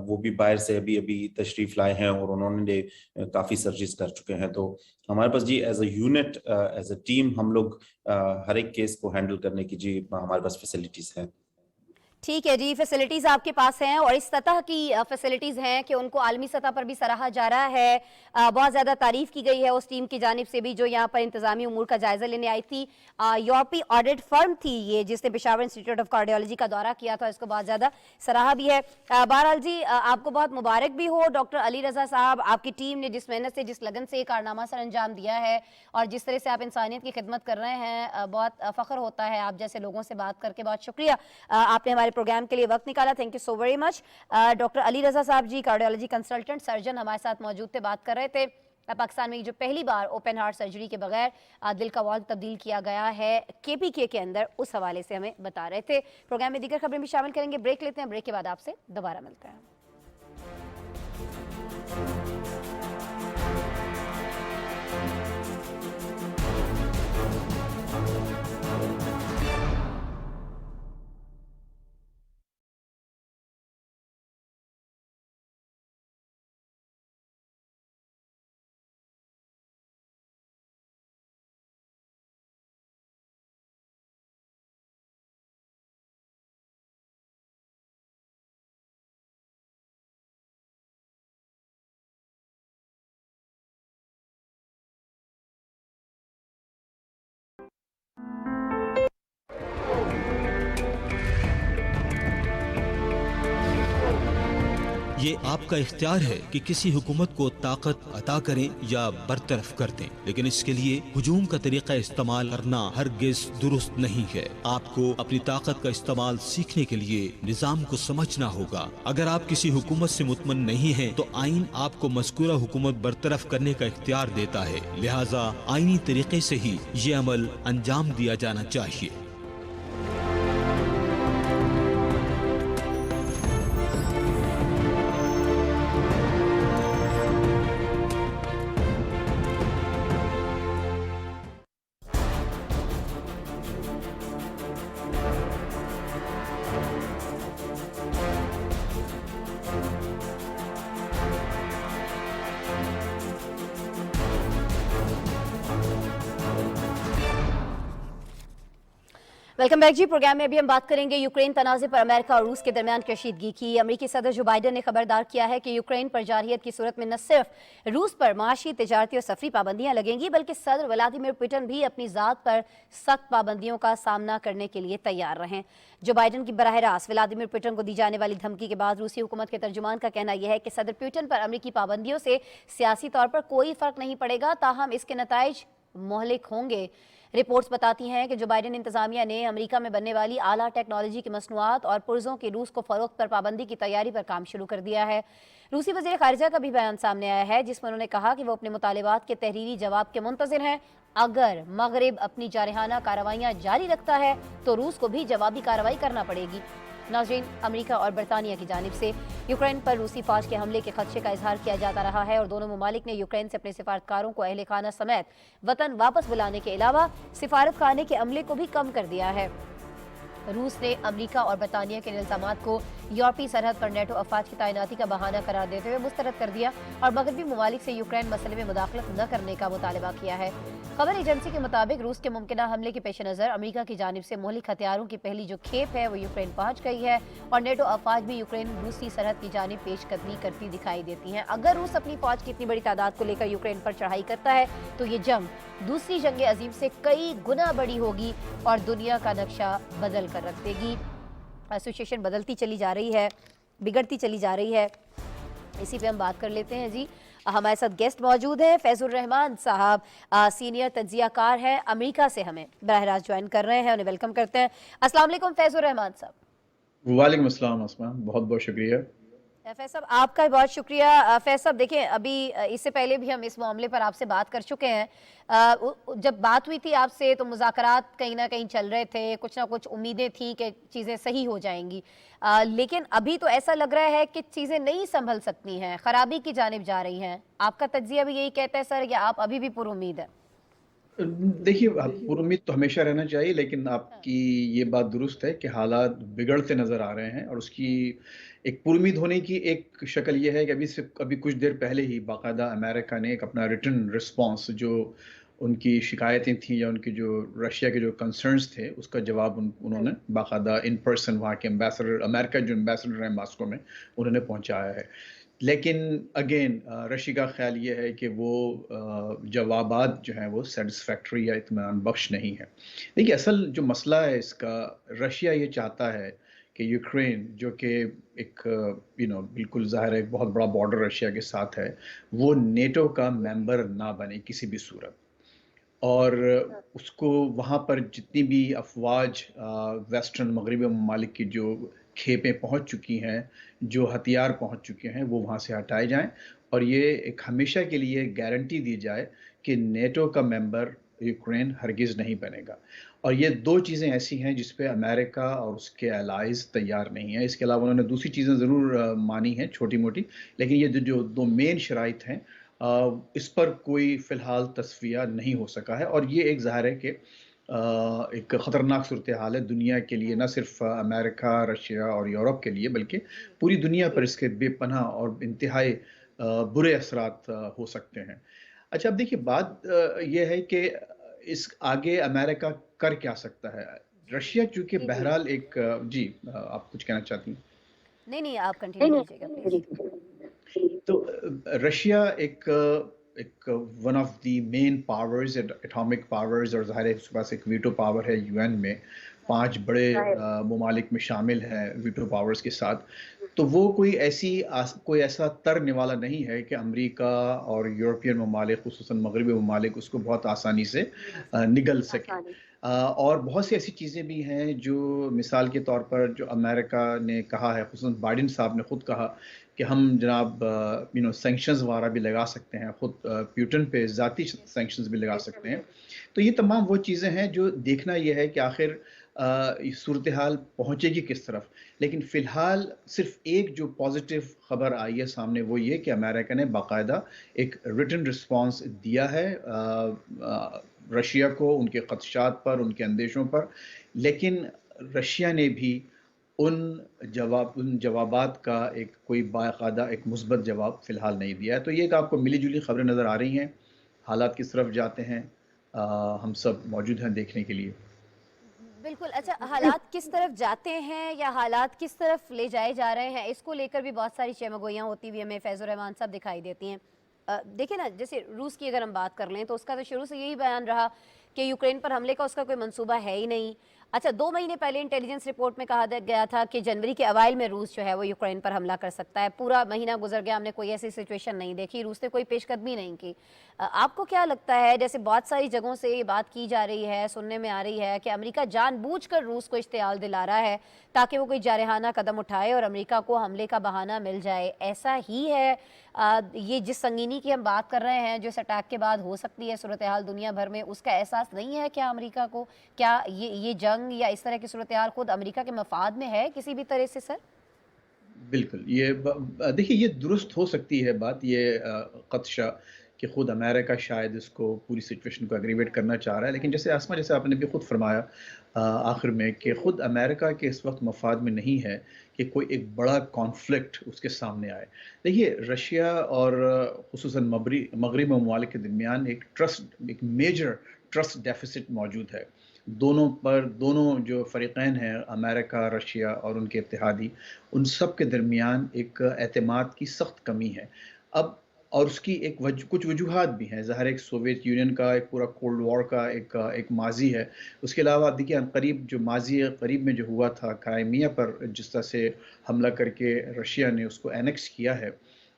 وہ بھی باہر سے ابھی تشریف لائے ہیں, اور انہوں نے کافی سرجریز کر چکے ہیں. تو ہمارے پاس جی as a unit as a team ہم لوگ ہر ایک کیس کو ہینڈل کرنے کی جی ہمارے پاس فیسلٹیز ہیں. ٹھیک ہے جی, فیسلٹیز آپ کے پاس ہیں, اور اس سطح کی فیسلٹیز ہیں کہ ان کو عالمی سطح پر بھی سراہا جا رہا ہے. بہت زیادہ تعریف کی گئی ہے اس ٹیم کی جانب سے بھی جو یہاں پر انتظامی امور کا جائزہ لینے آئی تھی. یورپی آڈٹ فرم تھی یہ جس نے پشاور انسٹیٹیوٹ آف کارڈیالوجی کا دورہ کیا تھا, اس کو بہت زیادہ سراہا بھی ہے. بہرحال جی آپ کو بہت مبارک بھی ہو ڈاکٹر علی رضا صاحب, آپ کی ٹیم نے جس محنت سے جس لگن سے یہ کارنامہ سر انجام دیا ہے, اور جس طرح سے آپ انسانیت کی خدمت کر رہے ہیں, بہت فخر ہوتا ہے آپ جیسے لوگوں سے بات کر کے. بہت شکریہ آپ نے ہمارے پروگرام کے لیے وقت نکالا. Thank you so very much. Doctor Ali Raza صاحب جی کارڈیالوجی کنسلٹنٹ سرجن ہمارے ساتھ موجود تھے, بات کر رہے تھے پاکستان میں جو پہلی بار اوپن ہارٹ سرجری کے بغیر دل کا والو تبدیل کیا گیا ہے KPK کے اندر, اس حوالے سے ہمیں بتا رہے تھے. پروگرام میں دیگر خبریں بھی شامل کریں گے. بریک لیتے ہیں, بریک کے بعد آپ سے دوبارہ ملتے ہیں. یہ آپ کا اختیار ہے کہ کسی حکومت کو طاقت عطا کریں یا برطرف کر دیں، لیکن اس کے لیے ہجوم کا طریقہ استعمال کرنا ہرگز درست نہیں ہے۔ آپ کو اپنی طاقت کا استعمال سیکھنے کے لیے نظام کو سمجھنا ہوگا۔ اگر آپ کسی حکومت سے مطمئن نہیں ہیں تو آئین آپ کو مذکورہ حکومت برطرف کرنے کا اختیار دیتا ہے، لہٰذا آئینی طریقے سے ہی یہ عمل انجام دیا جانا چاہیے۔ वेलकम बैक जी। प्रोग्राम में अभी हम बात करेंगे यूक्रेन तनाज़े पर अमेरिका और रूस के दरमियान कशीदगी की। अमेरिकी सदर जो बाइडन ने खबरदार किया है कि यूक्रेन पर जारहियत की सूरत में न सिर्फ रूस पर माशी, तिजारती और सफरी पाबंदियां लगेंगी, बल्कि सदर व्लादिमीर पुतिन भी अपनी ज़ात पर सख्त पाबंदियों का सामना करने के लिए तैयार रहें। जो बाइडन की बराह रास्त व्लादिमीर पुतिन को दी जाने वाली धमकी के बाद रूसी हुकूमत के तर्जुमान का कहना यह है कि सदर पुतिन पर अमेरिकी पाबंदियों से सियासी तौर पर कोई फ़र्क नहीं पड़ेगा, ताहम इसके नताइज मोहलिक होंगे। रिपोर्ट्स बताती हैं कि जो बाइडन इंतजामिया ने अमेरिका में बनने वाली आला टेक्नोलॉजी की मसनूआत और पुर्जों की रूस को फ़रोख्त पर पाबंदी की तैयारी पर काम शुरू कर दिया है। रूसी वज़ीर ख़ारिजा का भी बयान सामने आया है, जिसमें उन्होंने कहा कि वो अपने मुतालिबात के तहरीरी जवाब के मुंतज़िर हैं। अगर मगरिब अपनी जारहाना कार्रवाइयाँ जारी रखता है तो रूस को भी जवाबी कार्रवाई करना पड़ेगी। नाज़रीन, अमेरिका और बरतानिया की जानिब से यूक्रेन पर रूसी फ़ौज के हमले के खदशे का इजहार किया जाता रहा है और दोनों ममालिक ने यूक्रेन से अपने सिफारतकारों को अहल खाना समेत वतन वापस बुलाने के अलावा सिफारत खाने के अमले को भी कम कर दिया है। रूस ने अमेरिका और बरतानिया के इल्ज़ामात को यूरोपीय सरहद पर नेटो अफवाज की तैनाती का बहाना करार देते हुए मुस्तरद कर दिया और मगरबी ममालिक से यूक्रेन मसले में मुदाखलत न करने का मुतालबा किया है। खबर एजेंसी के मुताबिक रूस के मुमकिना हमले के पेश नज़र अमेरिका की जानिब से मोहलिक हथियारों की पहली जो खेप है वो यूक्रेन पहुंच गई है और नेटो अफवाज भी यूक्रेन रूसी सरहद की जानिब पेशकदमी करती दिखाई देती हैं। अगर रूस अपनी फौज की इतनी बड़ी तादाद को लेकर यूक्रेन पर चढ़ाई करता है तो ये जंग दूसरी जंग अजीम से कई गुना बड़ी होगी और दुनिया का नक्शा बदल कर रख देगी। सिचुएशन बदलती चली जा रही है, बिगड़ती चली जा रही है। इसी पे हम बात कर लेते हैं जी। हमारे साथ गेस्ट मौजूद हैं, फैजुर रहमान साहब सीनियर तज्जियाकार हैं, अमेरिका से हमें बराह रास्त ज्वाइन कर रहे हैं, उन्हें वेलकम करते हैं। अस्सलाम वालेकुम फैजुर रहमान साहब। वालेकुम अस्सलाम अस्मा, बहुत बहुत शुक्रिया। फैज साहब आपका बहुत शुक्रिया। फैज साहब देखिए, अभी इससे पहले भी हम इस मामले पर आपसे बात कर चुके हैं। जब बात हुई थी आपसे तो मुज़ाकरात कहीं ना कहीं चल रहे थे, कुछ ना कुछ उम्मीदें थी कि चीज़ें सही हो जाएंगी, लेकिन अभी तो ऐसा लग रहा है कि चीज़ें नहीं संभल सकती हैं, ख़राबी की जानिब जा रही हैं। आपका तज्जिया भी यही कहता है सर, या आप अभी भी पुरुम्मीद है? देखिए, पुरुम्मीद तो हमेशा रहना चाहिए, लेकिन आपकी ये बात दुरुस्त है कि हालात बिगड़ते नज़र आ रहे हैं और उसकी एक पुरुम्मीद होने की एक शक्ल ये है कि अभी कुछ देर पहले ही बाकायदा अमेरिका ने एक अपना रिटन रिस्पॉन्स, जो उनकी शिकायतें थी या उनकी जो रशिया के जो कंसर्न्स थे, उसका जवाब उन्होंने बाकायदा इन पर्सन वहाँ के एम्बेसडर, अमेरिका जो एम्बेसडर हैं मॉस्को में, उन्होंने पहुँचाया है। लेकिन अगेन रशी का ख्याल ये है कि वो जवाबात जो हैं वो सेटिस्फैक्ट्री या इत्मीनान बख्श नहीं है। देखिए, असल जो मसला है इसका, रशिया ये चाहता है कि यूक्रेन, जो कि एक बिल्कुल ज़ाहिर है एक बहुत बड़ा बॉर्डर रशिया के साथ है, वो नेटो का मेंबर ना बने किसी भी सूरत, और उसको वहाँ पर जितनी भी अफवाज वेस्टर्न मगरबी ममालिक की जो खेपें पहुँच चुकी हैं, जो हथियार पहुँच चुके हैं, वो वहाँ से हटाए जाएं और ये एक हमेशा के लिए गारंटी दी जाए कि नेटो का मेंबर यूक्रेन हरगिज़ नहीं बनेगा। और ये दो चीज़ें ऐसी हैं जिस पे अमेरिका और उसके एलाइज तैयार नहीं हैं। इसके अलावा उन्होंने दूसरी चीज़ें ज़रूर मानी हैं छोटी मोटी, लेकिन ये जो दो मेन शराइत हैं, इस पर कोई फ़िलहाल तस्वीर नहीं हो सका है। और ये एक ज़ाहिर है कि एक ख़तरनाक सूरत हाल है दुनिया के लिए, न सिर्फ अमेरिका, रशिया और यूरोप के लिए, बल्कि पूरी दुनिया पर इसके बेपनाह और इंतहाई बुरे असरात हो सकते हैं। अच्छा, अब देखिए, बात यह है कि इस आगे अमेरिका कर क्या सकता है। रशिया चूँकि बहरहाल एक जी, आप कुछ कहना चाहती हैं? नहीं, आप कंटिन्यू कीजिएगा प्लीज। तो रशिया एक one of the main powers, atomic powers, और ज़ाहिर है उसके पास एक वीटो पावर है यूएन में, 5 बड़े ममालिक में शामिल हैं वीटो पावर्स के साथ। تو وہ کوئی ایسا ترنے والا نہیں ہے کہ امریکہ اور یورپین ممالک خصوصاً مغربی ممالک اس کو بہت آسانی سے نگل سکیں. اور بہت سی ایسی چیزیں بھی ہیں جو مثال کے طور پر جو امریکہ نے کہا ہے، خصوصاً بائیڈن صاحب نے خود کہا کہ ہم جناب سینکشنز وغیرہ بھی لگا سکتے ہیں، خود پیوٹن پہ ذاتی سینکشنز بھی لگا سکتے ہیں. تو یہ تمام وہ چیزیں ہیں جو دیکھنا یہ ہے کہ آخر صورتحال پہنچے گی کس طرف. لیکن فی الحال صرف ایک جو پازیٹیو خبر آئی ہے سامنے وہ یہ کہ امریکہ نے باقاعدہ ایک ریٹن رسپانس دیا ہے رشیا کو، ان کے خدشات پر، ان کے اندیشوں پر. لیکن رشیا نے بھی ان جوابات کا ایک کوئی باقاعدہ ایک مثبت جواب فی الحال نہیں دیا ہے. تو یہ کہ آپ کو ملی جلی خبریں نظر آ رہی ہیں، حالات کس طرف جاتے ہیں ہم سب موجود ہیں دیکھنے کے لیے. بالکل. اچھا، حالات کس طرف جاتے ہیں یا حالات کس طرف لے جائے جا رہے ہیں، اس کو لے کر بھی بہت ساری چمگوئیاں ہوتی ہوئی ہمیں فیض الرحمان صاحب دکھائی دیتی ہیں. دیکھیں نا، جیسے روس کی اگر ہم بات کر لیں تو اس کا تو شروع سے یہی بیان رہا کہ یوکرین پر حملے کا اس کا کوئی منصوبہ ہے ہی نہیں. اچھا، 2 مہینے پہلے انٹیلیجنس رپورٹ میں کہا گیا تھا کہ جنوری کے اوائل میں روس جو ہے وہ یوکرین پر حملہ کر سکتا ہے. پورا مہینہ گزر گیا، ہم نے کوئی ایسی سچویشن نہیں دیکھی، روس نے کوئی پیش قدمی نہیں کی. آپ کو کیا لگتا ہے، جیسے بہت ساری جگہوں سے یہ بات کی جا رہی ہے، سننے میں آ رہی ہے کہ امریکہ جان بوجھ کر روس کو اشتعال دلا رہا ہے تاکہ وہ کوئی جارحانہ قدم اٹھائے اور امریکہ کو حملے کا بہانہ مل جائے، ایسا ہی ہے؟ یہ جس سنگینی کی ہم بات کر رہے ہیں جو اس اٹیک کے بعد ہو سکتی ہے صورتحال دنیا بھر میں، اس کا احساس نہیں ہے کیا امریکہ کو؟ کیا یہ جنگ یا اس طرح کی صورتحال خود امریکہ کے مفاد میں ہے کسی بھی طرح سے؟ سر بالکل، یہ دیکھیے یہ درست ہو سکتی ہے بات، یہ خدشہ کہ خود امریکہ شاید اس کو پوری سچویشن کو ایگریویٹ کرنا چاہ رہا ہے. لیکن جیسے آسما، جیسے آپ نے بھی خود فرمایا آخر میں کہ خود امریکہ کے اس وقت مفاد میں نہیں ہے کہ کوئی ایک بڑا کانفلکٹ اس کے سامنے آئے. دیکھیے رشیا اور خصوصاً مغربی ممالک کے درمیان ایک میجر ٹرسٹ ڈیفیسٹ موجود ہے. دونوں جو فریقین ہیں، امریکہ، رشیا اور ان کے اتحادی، ان سب کے درمیان ایک اعتماد کی سخت کمی ہے. اب اور اس کی کچھ وجوہات بھی ہیں. ظاہر ایک سوویت یونین کا ایک پورا کولڈ وار کا ایک ماضی ہے. اس کے علاوہ دیکھیے ماضی قریب میں جو ہوا تھا کرائمیا پر جس طرح سے حملہ کر کے رشیا نے اس کو اینیکس کیا ہے،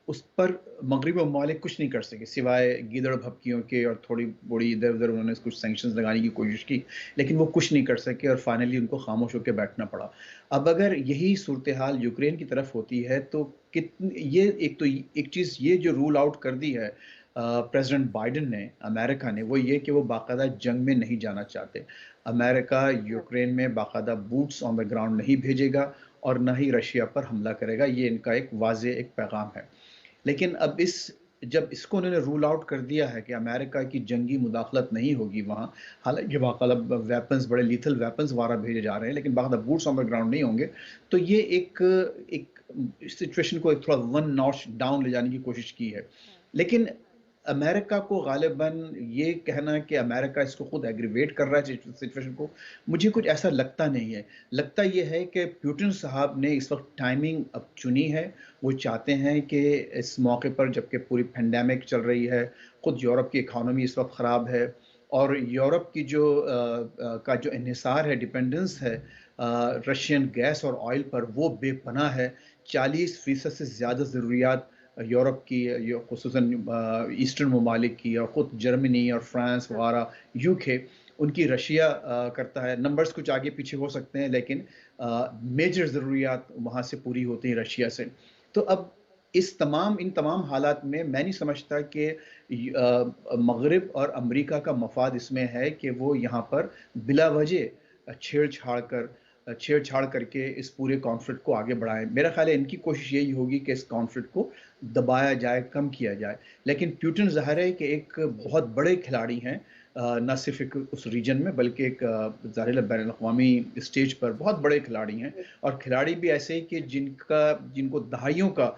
اس پر مغربی ممالک کچھ نہیں کر سکے سوائے گیدڑ بھپکیوں کے، اور تھوڑی بڑی ادھر ادھر انہوں نے کچھ سینکشنز لگانے کی کوشش کی، لیکن وہ کچھ نہیں کر سکے اور فائنلی ان کو خاموش ہو کے بیٹھنا پڑا. اب اگر یہی صورتحال یوکرین کی طرف ہوتی ہے تو ایک چیز یہ جو رول آؤٹ کر دی ہے پریزیڈنٹ بائیڈن نے، امریکہ نے، وہ یہ کہ وہ باقاعدہ جنگ میں نہیں جانا چاہتے. امریکہ یوکرین میں باقاعدہ بوٹس آن دا گراؤنڈ نہیں بھیجے گا اور نہ ہی رشیا پر حملہ کرے گا. یہ ان کا ایک واضح ایک پیغام ہے. لیکن اب جب اس کو انہوں نے رول آؤٹ کر دیا ہے کہ امریکہ کی جنگی مداخلت نہیں ہوگی وہاں، حالانکہ باقاعدہ ویپنز، بڑے لیتھل ویپنز وغیرہ بھیجے جا رہے ہیں، لیکن باقاعدہ بوٹس آن دا گراؤنڈ نہیں ہوں گے، تو یہ ایک سچویشن کو ایک تھوڑا 1 ناچ ڈاؤن لے جانے کی کوشش کی ہے. لیکن امریکہ کو غالباً یہ کہنا کہ امریکہ اس کو خود ایگریویٹ کر رہا ہے سچویشن کو، مجھے کچھ ایسا لگتا نہیں ہے. لگتا یہ ہے کہ پیوٹن صاحب نے اس وقت ٹائمنگ اب چنی ہے. وہ چاہتے ہیں کہ اس موقع پر جبکہ پوری پینڈیمک چل رہی ہے، خود یورپ کی اکانومی اس وقت خراب ہے، اور یورپ کی جو انحصار ہے، ڈیپینڈنس ہے رشین گیس اور آئل پر، وہ بے پناہ ہے. 40% سے زیادہ ضروریات یورپ کی، خصوصاً ایسٹرن ممالک کی، اور خود جرمنی اور فرانس وغیرہ، UK، ان کی رشیا کرتا ہے. نمبرز کچھ آگے پیچھے ہو سکتے ہیں لیکن میجر ضروریات وہاں سے پوری ہوتی ہیں رشیا سے. تو اب ان تمام حالات میں میں نہیں سمجھتا کہ مغرب اور امریکہ کا مفاد اس میں ہے کہ وہ یہاں پر بلا وجہ چھیڑ چھاڑ کر کے اس پورے کانفلکٹ کو آگے بڑھائیں. میرا خیال ہے ان کی کوشش یہی ہوگی کہ اس کانفلکٹ کو دبایا جائے، کم کیا جائے. لیکن پیوٹن ظاہر ہے کہ ایک بہت بڑے کھلاڑی ہیں، نہ صرف اس ریجن میں بلکہ ایک ظاہر بین الاقوامی اسٹیج پر بہت بڑے کھلاڑی ہیں، اور کھلاڑی بھی ایسے کہ جن کو دہائیوں کا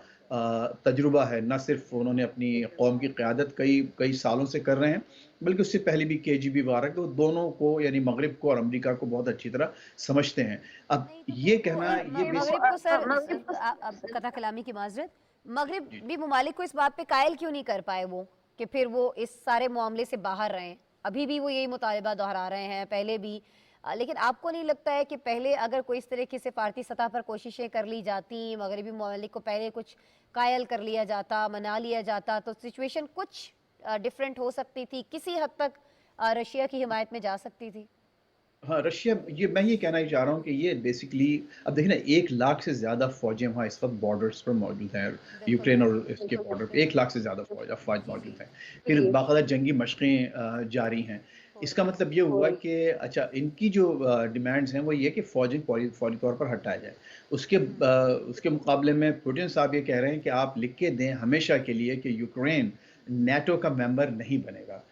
تجربہ ہے. نہ صرف انہوں نے اپنی قوم کی قیادت کئی سالوں سے کر رہے ہیں، بلکہ اس سے پہلے بھی KGB وغیرہ کو، دونوں کو یعنی مغرب کو اور امریکہ کو بہت اچھی طرح سمجھتے ہیں. اب یہ کہنا مغرب کو، سر قطع کلامی کی معذرت، مغربی ممالک کو اس بات پہ قائل کیوں نہیں کر پائے وہ کہ پھر وہ اس سارے معاملے سے باہر رہیں؟ ابھی بھی وہ یہی مطالبہ دہرا رہے ہیں، پہلے بھی लेकिन आपको नहीं लगता है कि पहले अगर कोई इस तरह की सिफारती सतह पर कोशिशें कर ली जाती, मगरबी ममालिक को पहले कुछ कायल कर लिया जाता, मना लिया जाता, तो सिचुएशन कुछ डिफरेंट हो सकती थी, किसी हद तक रशिया की हिमायत में जा सकती थी? हाँ, रशिया, मैं ये कहना ही चाह रहा हूँ कि ये बेसिकली, अब देखिए ना, 1 लाख से ज़्यादा फ़ौजें वहाँ इस वक्त बॉर्डर्स पर मौजूद हैं, यूक्रेन और इसके बॉर्डर पे 1 लाख से ज़्यादा फ़ौज मौजूद हैं। फिर बाकायदा जंगी मशक़ें जारी हैं। इसका मतलब ये हुआ कि अच्छा, इनकी जो डिमांड्स हैं वो ये कि फ़ौजी फौरी तौर पर हटाया जाए। उसके मुकाबले में पुतिन साहब ये कह रहे हैं कि आप लिख के दें हमेशा के लिए कि यूक्रेन नेटो का मेंबर नहीं बनेगा।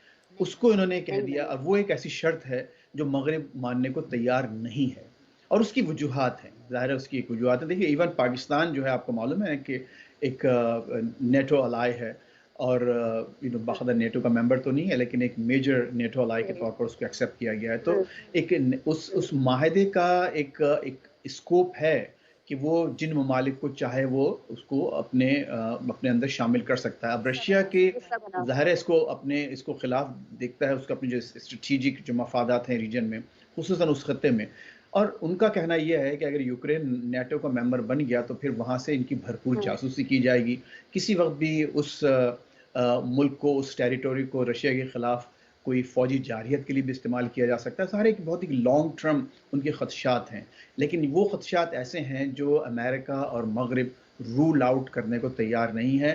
उसको इन्होंने कह दिया, और वो एक ऐसी शर्त है जो मगरब मानने को तैयार नहीं है, और उसकी वजूहात हैं, ज़ाहिर है उसकी एक वजूहात है। देखिए, इवन पाकिस्तान जो है, आपको मालूम है कि एक नेटो अलाई है, और बाकायदा नेटो का मेंबर तो नहीं है, लेकिन एक मेजर नेटो अलाई के तौर पर उसको एक्सेप्ट किया गया है। तो एक उस माहदे का एक स्कोप है कि वो जिन ममालिक को चाहे वो उसको अपने अंदर शामिल कर सकता है। अब रशिया के ज़ाहिर है इसको खिलाफ देखता है, उसका अपने जो स्ट्रेटेजिक जो मफादात हैं रीजन में, खुसूसन उस खत्ते में, और उनका कहना यह है कि अगर यूक्रेन नेटो का मेंबर बन गया तो फिर वहाँ से इनकी भरपूर जासूसी की जाएगी। किसी वक्त भी उस मुल्क को, उस टेरिटोरी को रशिया के ख़िलाफ़ कोई फ़ौजी जारहियत के लिए भी इस्तेमाल किया जा सकता है। सारे एक बहुत ही लॉन्ग टर्म उनके ख़दशात हैं, लेकिन वो ख़दशात ऐसे हैं जो अमेरिका और मगरब रूल आउट करने को तैयार नहीं है।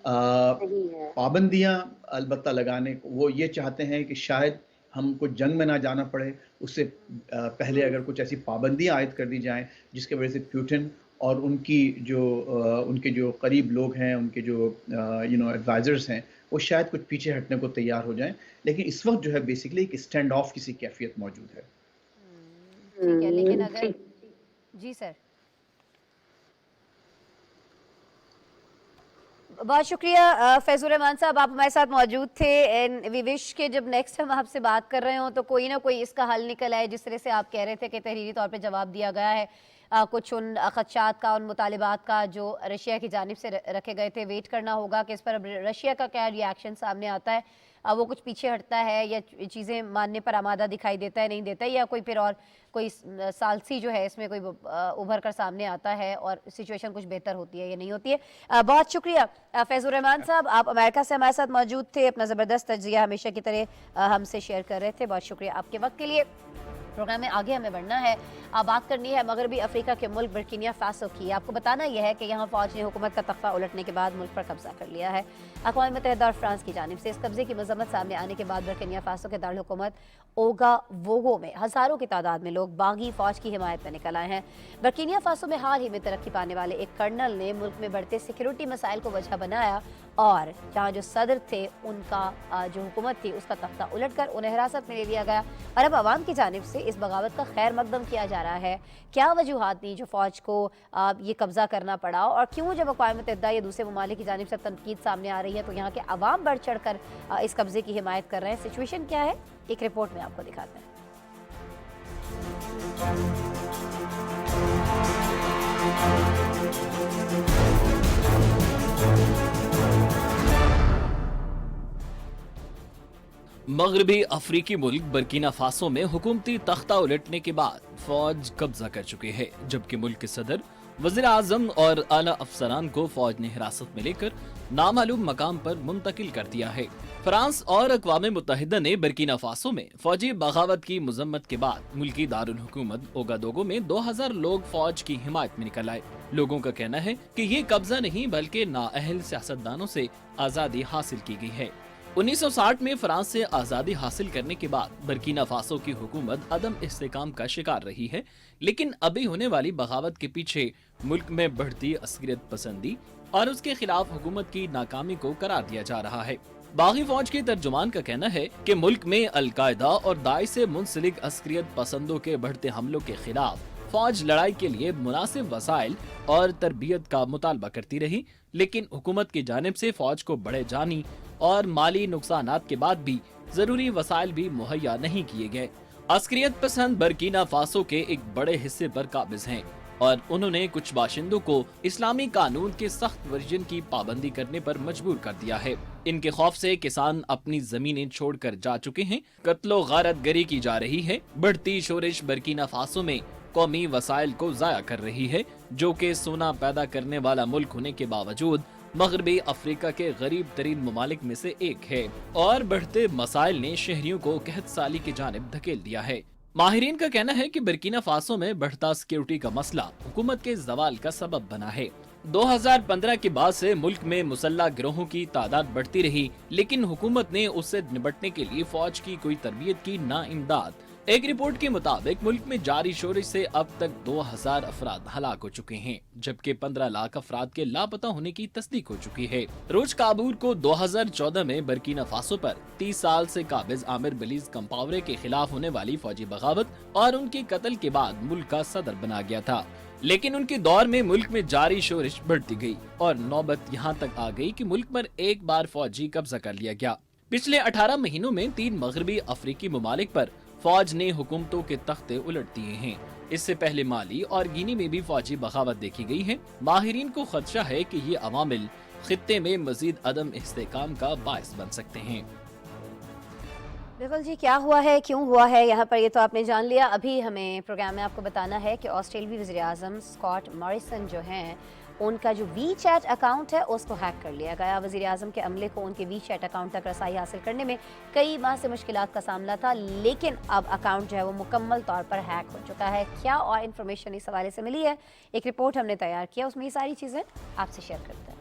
पाबंदियाँ अलबत्ता लगाने को वो ये चाहते हैं कि शायद हमको जंग में ना जाना पड़े, उससे पहले अगर कुछ ऐसी पाबंदियाँ आयद कर दी जाएँ जिसकी वजह से पुतिन और उनके जो करीब लोग हैं, उनके जो एडवाइज़र्स हैं, वो शायद कुछ पीछे हटने को तैयार हो जाएं। लेकिन इस वक्त जो है बेसिकली एक स्टैंड ऑफ किसी कैफियत मौजूद है। ठीक है, लेकिन अगर जी सर, बहुत शुक्रिया फैजुर रहमान साहब, आप हमारे साथ मौजूद थे। एंड वी विश के जब नेक्स्ट हम आपसे बात कर रहे हो तो कोई ना कोई इसका हल निकल आए। जिस तरह से आप कह रहे थे कि तहरीरी तौर पे जवाब दिया गया है कुछ उन खदशात का, उन मुतालिबात का जो रशिया की जानिब से रखे गए थे, वेट करना होगा कि इस पर अब रशिया का क्या रिएक्शन सामने आता है। वो कुछ पीछे हटता है या चीज़ें मानने पर आमादा दिखाई देता है, नहीं देता है, या कोई फिर और कोई सालसी जो है इसमें कोई उभर कर सामने आता है और सिचुएशन कुछ बेहतर होती है या नहीं होती है। बहुत शुक्रिया फैजुर रहमान साहब, आप अमेरिका से हमारे साथ मौजूद थे, अपना ज़बरदस्त तज्ज़िया हमेशा की तरह हमसे शेयर कर रहे थे। बहुत शुक्रिया आपके वक्त के लिए। प्रोग्राम में आगे हमें बढ़ना है, बात करनी है मगरबी अफ्रीका के मुल्क बुर्किना फासो की। आपको बताना यह है कि यहाँ फौज ने हुकूमत का तख्ता उलटने के बाद मुल्क पर कब्जा कर लिया है। अक़वाम मुत्तहिदा और फ्रांस की जानिब से इस कब्जे की मजम्मत सामने आने के बाद बुर्किना फासो के दारुल हुकूमत ओगावोगो में हज़ारों की तादाद में लोग बागी फौज की हिमायत में निकल आए हैं। बुर्किना फासो में हाल ही में तरक्की पाने वाले एक कर्नल ने मुल्क में बढ़ते सिक्योरिटी मसाइल को वजह बनाया और जहाँ जो सदर थे उनका जो हुकूमत थी उसका तख्ता उलट कर उन्हें हिरासत में ले लिया गया और अब आवाम की जानिब से इस बगावत का खैर मकदम किया जा रहा है। क्या वजूहात थी जो फौज को ये कब्जा करना पड़ा और क्यों जब अक़वाम मुत्तहिदा या दूसरे ममालिक की जानिब से तनकीद सामने आ रही है तो यहाँ के अवाम बढ़ चढ़ कर इस कब्जे की हिमायत कर रहे हैं। सिचुएशन क्या है, एक रिपोर्ट में आपको दिखाते हैं। मगरबी अफ्रीकी मुल्क बुर्किना फासो में हुकूमती तख्ता उलटने के बाद फौज कब्जा कर चुकी है, जबकि मुल्क के सदर, वज़ीर आज़म और आला अफसरान को फौज ने हिरासत में लेकर नामालूम मकाम पर मुंतकिल कर दिया है। फ्रांस और अक़वाम मुत्तहिदा ने बुर्किना फासो में फौजी बगावत की मजम्मत के बाद मुल्की दारुल हुकूमत ओगादोगो में 2000 लोग फौज की हिमायत में निकल आए। लोगों का कहना है कि ये कब्जा नहीं बल्कि नाअहल सियासतदानों से आज़ादी हासिल की गई है। 1960 में फ्रांस से आज़ादी हासिल करने के बाद बुर्किना फासो की हुकूमत अदम इस्तेकाम का शिकार रही है, लेकिन अभी होने वाली बगावत के पीछे मुल्क में बढ़ती अस्करियत पसंदी और उसके खिलाफ हुकूमत की नाकामी को करार दिया जा रहा है। बागी फौज के तर्जुमान का कहना है कि मुल्क में अल-कायदा और दाइश से मुंसलिक अस्करियत पसंदों के बढ़ते हमलों के खिलाफ फौज लड़ाई के लिए मुनासिब वसाइल और तरबियत का मुतालबा करती रही, लेकिन हुकूमत की जानिब से फौज को बड़े जानी और माली नुकसानात के बाद भी जरूरी वसाइल भी मुहैया नहीं किए गए। अस्करियत पसंद बुर्किना फासो के एक बड़े हिस्से पर काबिज हैं। और उन्होंने कुछ बाशिंदों को इस्लामी कानून के सख्त वर्जन की पाबंदी करने पर मजबूर कर दिया है। इनके खौफ से किसान अपनी जमीनें छोड़कर जा चुके हैं। कत्लो गारतगरी की जा रही है। बढ़ती शोरिश बर्किना फासो में कौमी वसाइल को जाया कर रही है, जो कि सोना पैदा करने वाला मुल्क होने के बावजूद मगरबी अफ्रीका के गरीब तरीन ममालिक में से एक है, और बढ़ते मसाइल ने शहरियों को कहत साली की जानिब धकेल दिया है। माहिरीन का कहना है कि बर्किना फासो में बढ़ता सिक्योरिटी का मसला हुकूमत के जवाल का सबब बना है। 2015 के बाद से मुल्क में मुसल्लह गिरोहों की तादाद बढ़ती रही, लेकिन हुकूमत ने उससे निपटने के लिए फौज की कोई तरबियत की ना इमदाद। एक रिपोर्ट के मुताबिक मुल्क में जारी शोरिश से अब तक 2000 अफराद हलाक हो चुके हैं, जबकि 15 लाख अफराद के लापता होने की तस्दीक हो चुकी है। रोज काबूर को 2014 में बर्किना फासो पर 30 साल से काबिज आमिर बिलीज कंपावरे के खिलाफ होने वाली फौजी बगावत और उनके कत्ल के बाद मुल्क का सदर बना गया था, लेकिन उनके दौर में मुल्क में जारी शोरिश बढ़ती गई और नौबत यहाँ तक आ गई कि मुल्क पर एक बार फौजी कब्जा कर लिया गया। पिछले 18 महीनों में 3 मगरबी अफ्रीकी ममालिक पर फौज ने हुकूमतों के तख्ते उलट दिए हैं। इससे पहले माली और गिनी में भी फौजी बगावत देखी गई है। माहिरीन को खदशा है कि ये अवामिल खित्ते में मजीद अदम इस्तेकाम का बायस बन सकते हैं। बिल्कुल जी, क्या हुआ है, क्यों हुआ है, यहाँ पर ये तो आपने जान लिया। अभी हमें प्रोग्राम में आपको बताना है कि ऑस्ट्रेलियाई वज़ीर-ए-आज़म स्कॉट मॉरिसन जो हैं, उनका जो वी चैट अकाउंट है उसको हैक कर लिया गया। वज़ीर आज़म के अमले को उनके वी चैट अकाउंट तक रसाई हासिल करने में कई माह से मुश्किलात का सामना था, लेकिन अब अकाउंट जो है वो मुकम्मल तौर पर हैक हो चुका है। क्या और इन्फॉर्मेशन इस हवाले से मिली है, एक रिपोर्ट हमने तैयार किया, उसमें ये सारी चीज़ें आपसे शेयर करते हैं।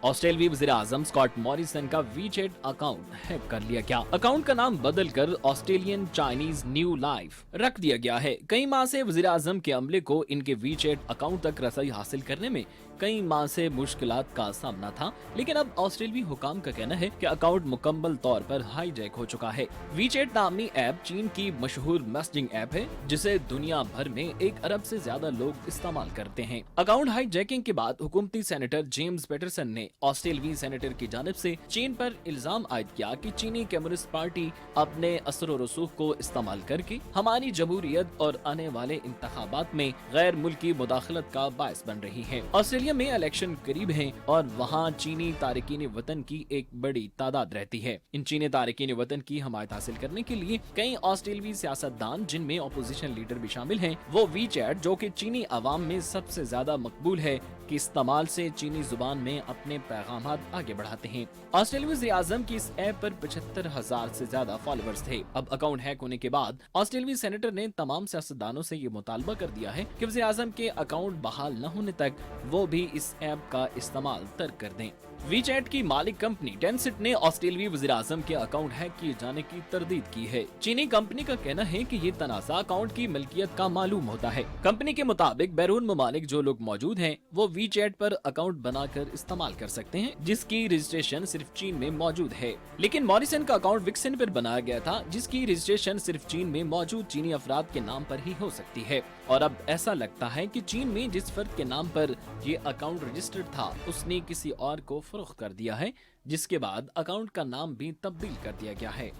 ऑस्ट्रेलियाई वज़ीर-ए-आज़म स्कॉट मॉरिसन का वीचैट अकाउंट हैक कर लिया गया। अकाउंट का नाम बदलकर ऑस्ट्रेलियन चाइनीज न्यू लाइफ रख दिया गया है। कई माह से वज़ीर-ए-आज़म के अमले को इनके वीचैट अकाउंट तक रसाई हासिल करने में कई माह से मुश्किलात का सामना था, लेकिन अब ऑस्ट्रेलियाई हुकाम का कहना है कि अकाउंट मुकम्मल तौर पर हाईजैक हो चुका है। वीचैट नामी ऐप चीन की मशहूर मैसेजिंग ऐप है, जिसे दुनिया भर में 1 अरब से ज्यादा लोग इस्तेमाल करते हैं। अकाउंट हाईजैकिंग के बाद हुकूमती सेनेटर जेम्स पैटरसन ने ऑस्ट्रेलियाई सेनेटर की जानिब से चीन पर इल्जाम आयद किया कि चीनी कम्युनिस्ट पार्टी अपने असर और रसूख को इस्तेमाल करके हमारी जमहूरियत और आने वाले इंतखाबात में गैर मुल्की मुदाखलत का बायस बन रही है। ऑस्ट्रेलिया में इलेक्शन करीब हैं और वहाँ चीनी तारकीन वतन की एक बड़ी तादाद रहती है। इन चीनी तारकीन वतन की हमायत हासिल करने के लिए कई ऑस्ट्रेलियाई सियासतदान, जिनमें अपोजिशन लीडर भी शामिल हैं, वो वीचैट जो कि चीनी अवाम में सबसे ज्यादा मकबूल है के इस्तेमाल से चीनी जुबान में अपने पैगामात आगे बढ़ाते हैं। ऑस्ट्रेलियाई वज़ीर-ए-आज़म की इस ऐप पर 75,000 से ज्यादा फॉलोअर्स थे। अब अकाउंट हैक होने के बाद ऑस्ट्रेलियाई सेनेटर ने तमाम सियासतदानों से ये मुतालबा कर दिया है कि वज़ीर-ए-आज़म के अकाउंट बहाल न होने तक वो भी इस ऐप का इस्तेमाल तर्क कर दें। वीचैट की मालिक कंपनी टेंसिट ने ऑस्ट्रेलियाई वज़ीर-ए-आज़म के अकाउंट हैक किए जाने की तरदीद की है। चीनी कंपनी का कहना है कि ये तनाज़ा अकाउंट की मिल्कियत का मालूम होता है। कंपनी के मुताबिक बैरून ममालिक जो लोग मौजूद हैं, वो वीचैट पर अकाउंट बनाकर इस्तेमाल कर सकते हैं, जिसकी रजिस्ट्रेशन सिर्फ चीन में मौजूद है। लेकिन मॉरिसन का अकाउंट विक्सन पर बनाया गया था, जिसकी रजिस्ट्रेशन सिर्फ चीन में मौजूद चीनी अफराद के नाम पर ही हो सकती है। और अब ऐसा लगता है कि चीन में जिस फर्द के नाम पर ये अकाउंट रजिस्टर्ड था, उसने किसी और को फरोख्त कर दिया है, जिसके बाद अकाउंट का नाम भी तब्दील कर दिया गया है।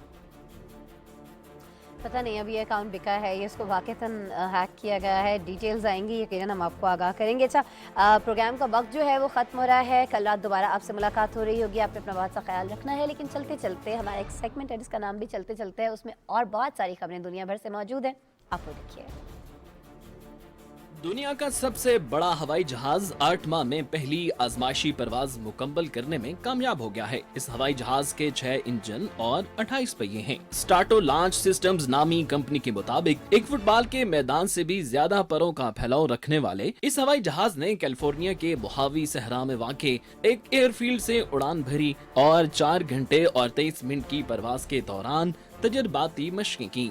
पता नहीं अब ये अकाउंट बिका है, ये इसको वाक़तन हैक किया गया है। डिटेल्स आएंगी, यकीनन हम आपको आगाह करेंगे। अच्छा, प्रोग्राम का वक्त जो है वो ख़त्म हो रहा है। कल रात दोबारा आपसे मुलाकात हो रही होगी। आपने अपना बहुत सा ख्याल रखना है। लेकिन चलते चलते हमारा एक सेगमेंट है जिसका नाम भी चलते चलते है, उसमें और बहुत सारी खबरें दुनिया भर से मौजूद हैं, आप वो देखिए। दुनिया का सबसे बड़ा हवाई जहाज 8 माह में पहली आजमाइशी परवाज मुकम्मल करने में कामयाब हो गया है। इस हवाई जहाज के 6 इंजन और 28 पहिए हैं। स्टार्टो लॉन्च सिस्टम्स नामी कंपनी के मुताबिक एक फुटबॉल के मैदान से भी ज्यादा परों का फैलाव रखने वाले इस हवाई जहाज ने कैलिफोर्निया के मोहावी सहरा में वाक़े एक एयरफील्ड से उड़ान भरी और 4 घंटे और 23 मिनट की परवाज के दौरान तजर्बाती मशक़ें की।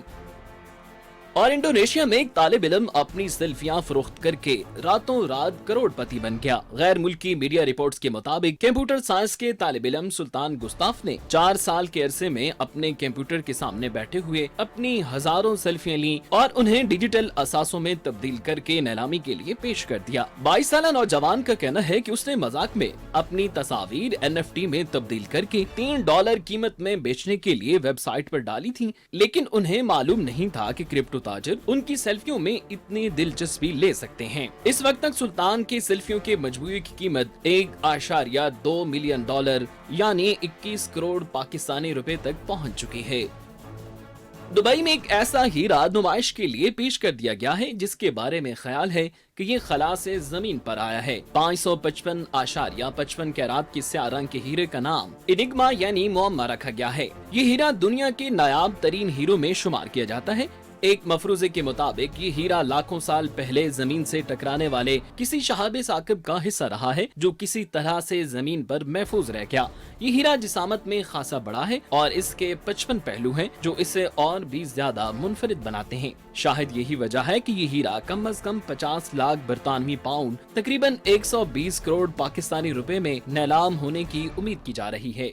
और इंडोनेशिया में एक तालिब इल्म अपनी सेल्फियां फरोख्त करके रातों रात करोड़पति बन गया। गैर मुल्की मीडिया रिपोर्ट्स के मुताबिक कंप्यूटर साइंस के तालिब इल्म सुल्तान गुस्ताफ ने 4 साल के अरसे में अपने कंप्यूटर के सामने बैठे हुए अपनी हजारों सेल्फियां ली और उन्हें डिजिटल असासों में तब्दील करके नीलामी के लिए पेश कर दिया। 22 साल नौजवान का कहना है कि उसने मजाक में अपनी तस्वीर NFT में तब्दील करके $3 कीमत में बेचने के लिए वेबसाइट पर डाली थी, लेकिन उन्हें मालूम नहीं था कि क्रिप्टो ताजर उनकी सेल्फियों में इतनी दिलचस्पी ले सकते हैं। इस वक्त तक सुल्तान की सेल्फियों के मजमूए की कीमत $1.2 मिलियन यानी 21 करोड़ पाकिस्तानी रुपए तक पहुंच चुकी है। दुबई में एक ऐसा हीरा नुमाइश के लिए पेश कर दिया गया है जिसके बारे में ख्याल है कि ये खला से जमीन पर आया है। 555.55 कैरात की स्याह रंग के हीरे का नाम इनिग्मा यानी मुअम्मा रखा गया है। ये हीरा दुनिया के नायाब तरीन हीरो में शुमार किया जाता है। एक मफरूजे के मुताबिक ये हीरा लाखों साल पहले जमीन से टकराने वाले किसी शहाब साकिब का हिस्सा रहा है जो किसी तरह से जमीन पर महफूज रह गया। ये हीरा जिसामत में खासा बड़ा है और इसके 55 पहलू हैं जो इसे और भी ज्यादा मुनफरिद बनाते हैं। शायद यही वजह है कि ये हीरा कम अज कम 50 लाख बरतानवी पाउंड तकरीबन 120 करोड़ पाकिस्तानी रुपए में नीलाम होने की उम्मीद की जा रही है।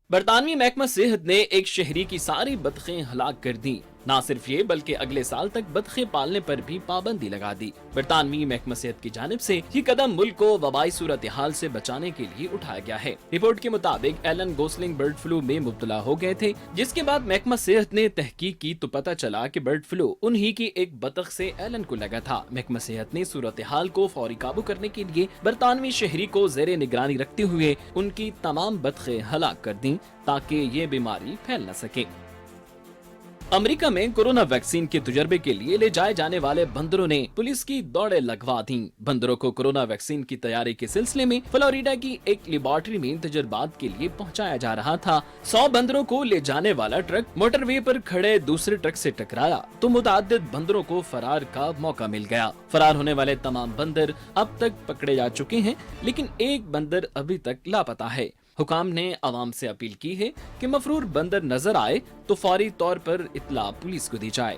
बरतानवी महकमा सेहत ने एक शहरी की सारी बतखें हलाक कर दी। ना सिर्फ ये बल्कि अगले साल तक बतखें पालने पर भी पाबंदी लगा दी। बरतानवी महकमा सेहत की जानिब से ये कदम मुल्क को वबाई सूरत हाल से बचाने के लिए उठाया गया है। रिपोर्ट के मुताबिक एलन गोसलिंग बर्ड फ्लू में मुब्तला हो गए थे, जिसके बाद महकमा सेहत ने तहकीक की तो पता चला कि बर्ड फ्लू उन्हीं की एक बतख से एलन को लगा था। महकमा सेहत ने सूरत हाल को फौरी काबू करने के लिए बरतानवी शहरी को जेरे निगरानी रखते हुए उनकी तमाम बतखें हलाक कर दी ताकि ये बीमारी फैल न सके। अमेरिका में कोरोना वैक्सीन के तजर्बे के लिए ले जाए जाने वाले बंदरों ने पुलिस की दौड़े लगवा दी। बंदरों को कोरोना वैक्सीन की तैयारी के सिलसिले में फ्लोरिडा की एक लेबोरेटरी में तजर्बात के लिए पहुंचाया जा रहा था। 100 बंदरों को ले जाने वाला ट्रक मोटरवे पर खड़े दूसरे ट्रक से टकराया तो मुताद्दिद बंदरों को फरार का मौका मिल गया। फरार होने वाले तमाम बंदर अब तक पकड़े जा चुके हैं, लेकिन एक बंदर अभी तक लापता है। हुकाम ने आवाम से अपील की है कि मफरूर बंदर नजर आए तो फौरी तौर पर इत्तला पुलिस को दी जाए।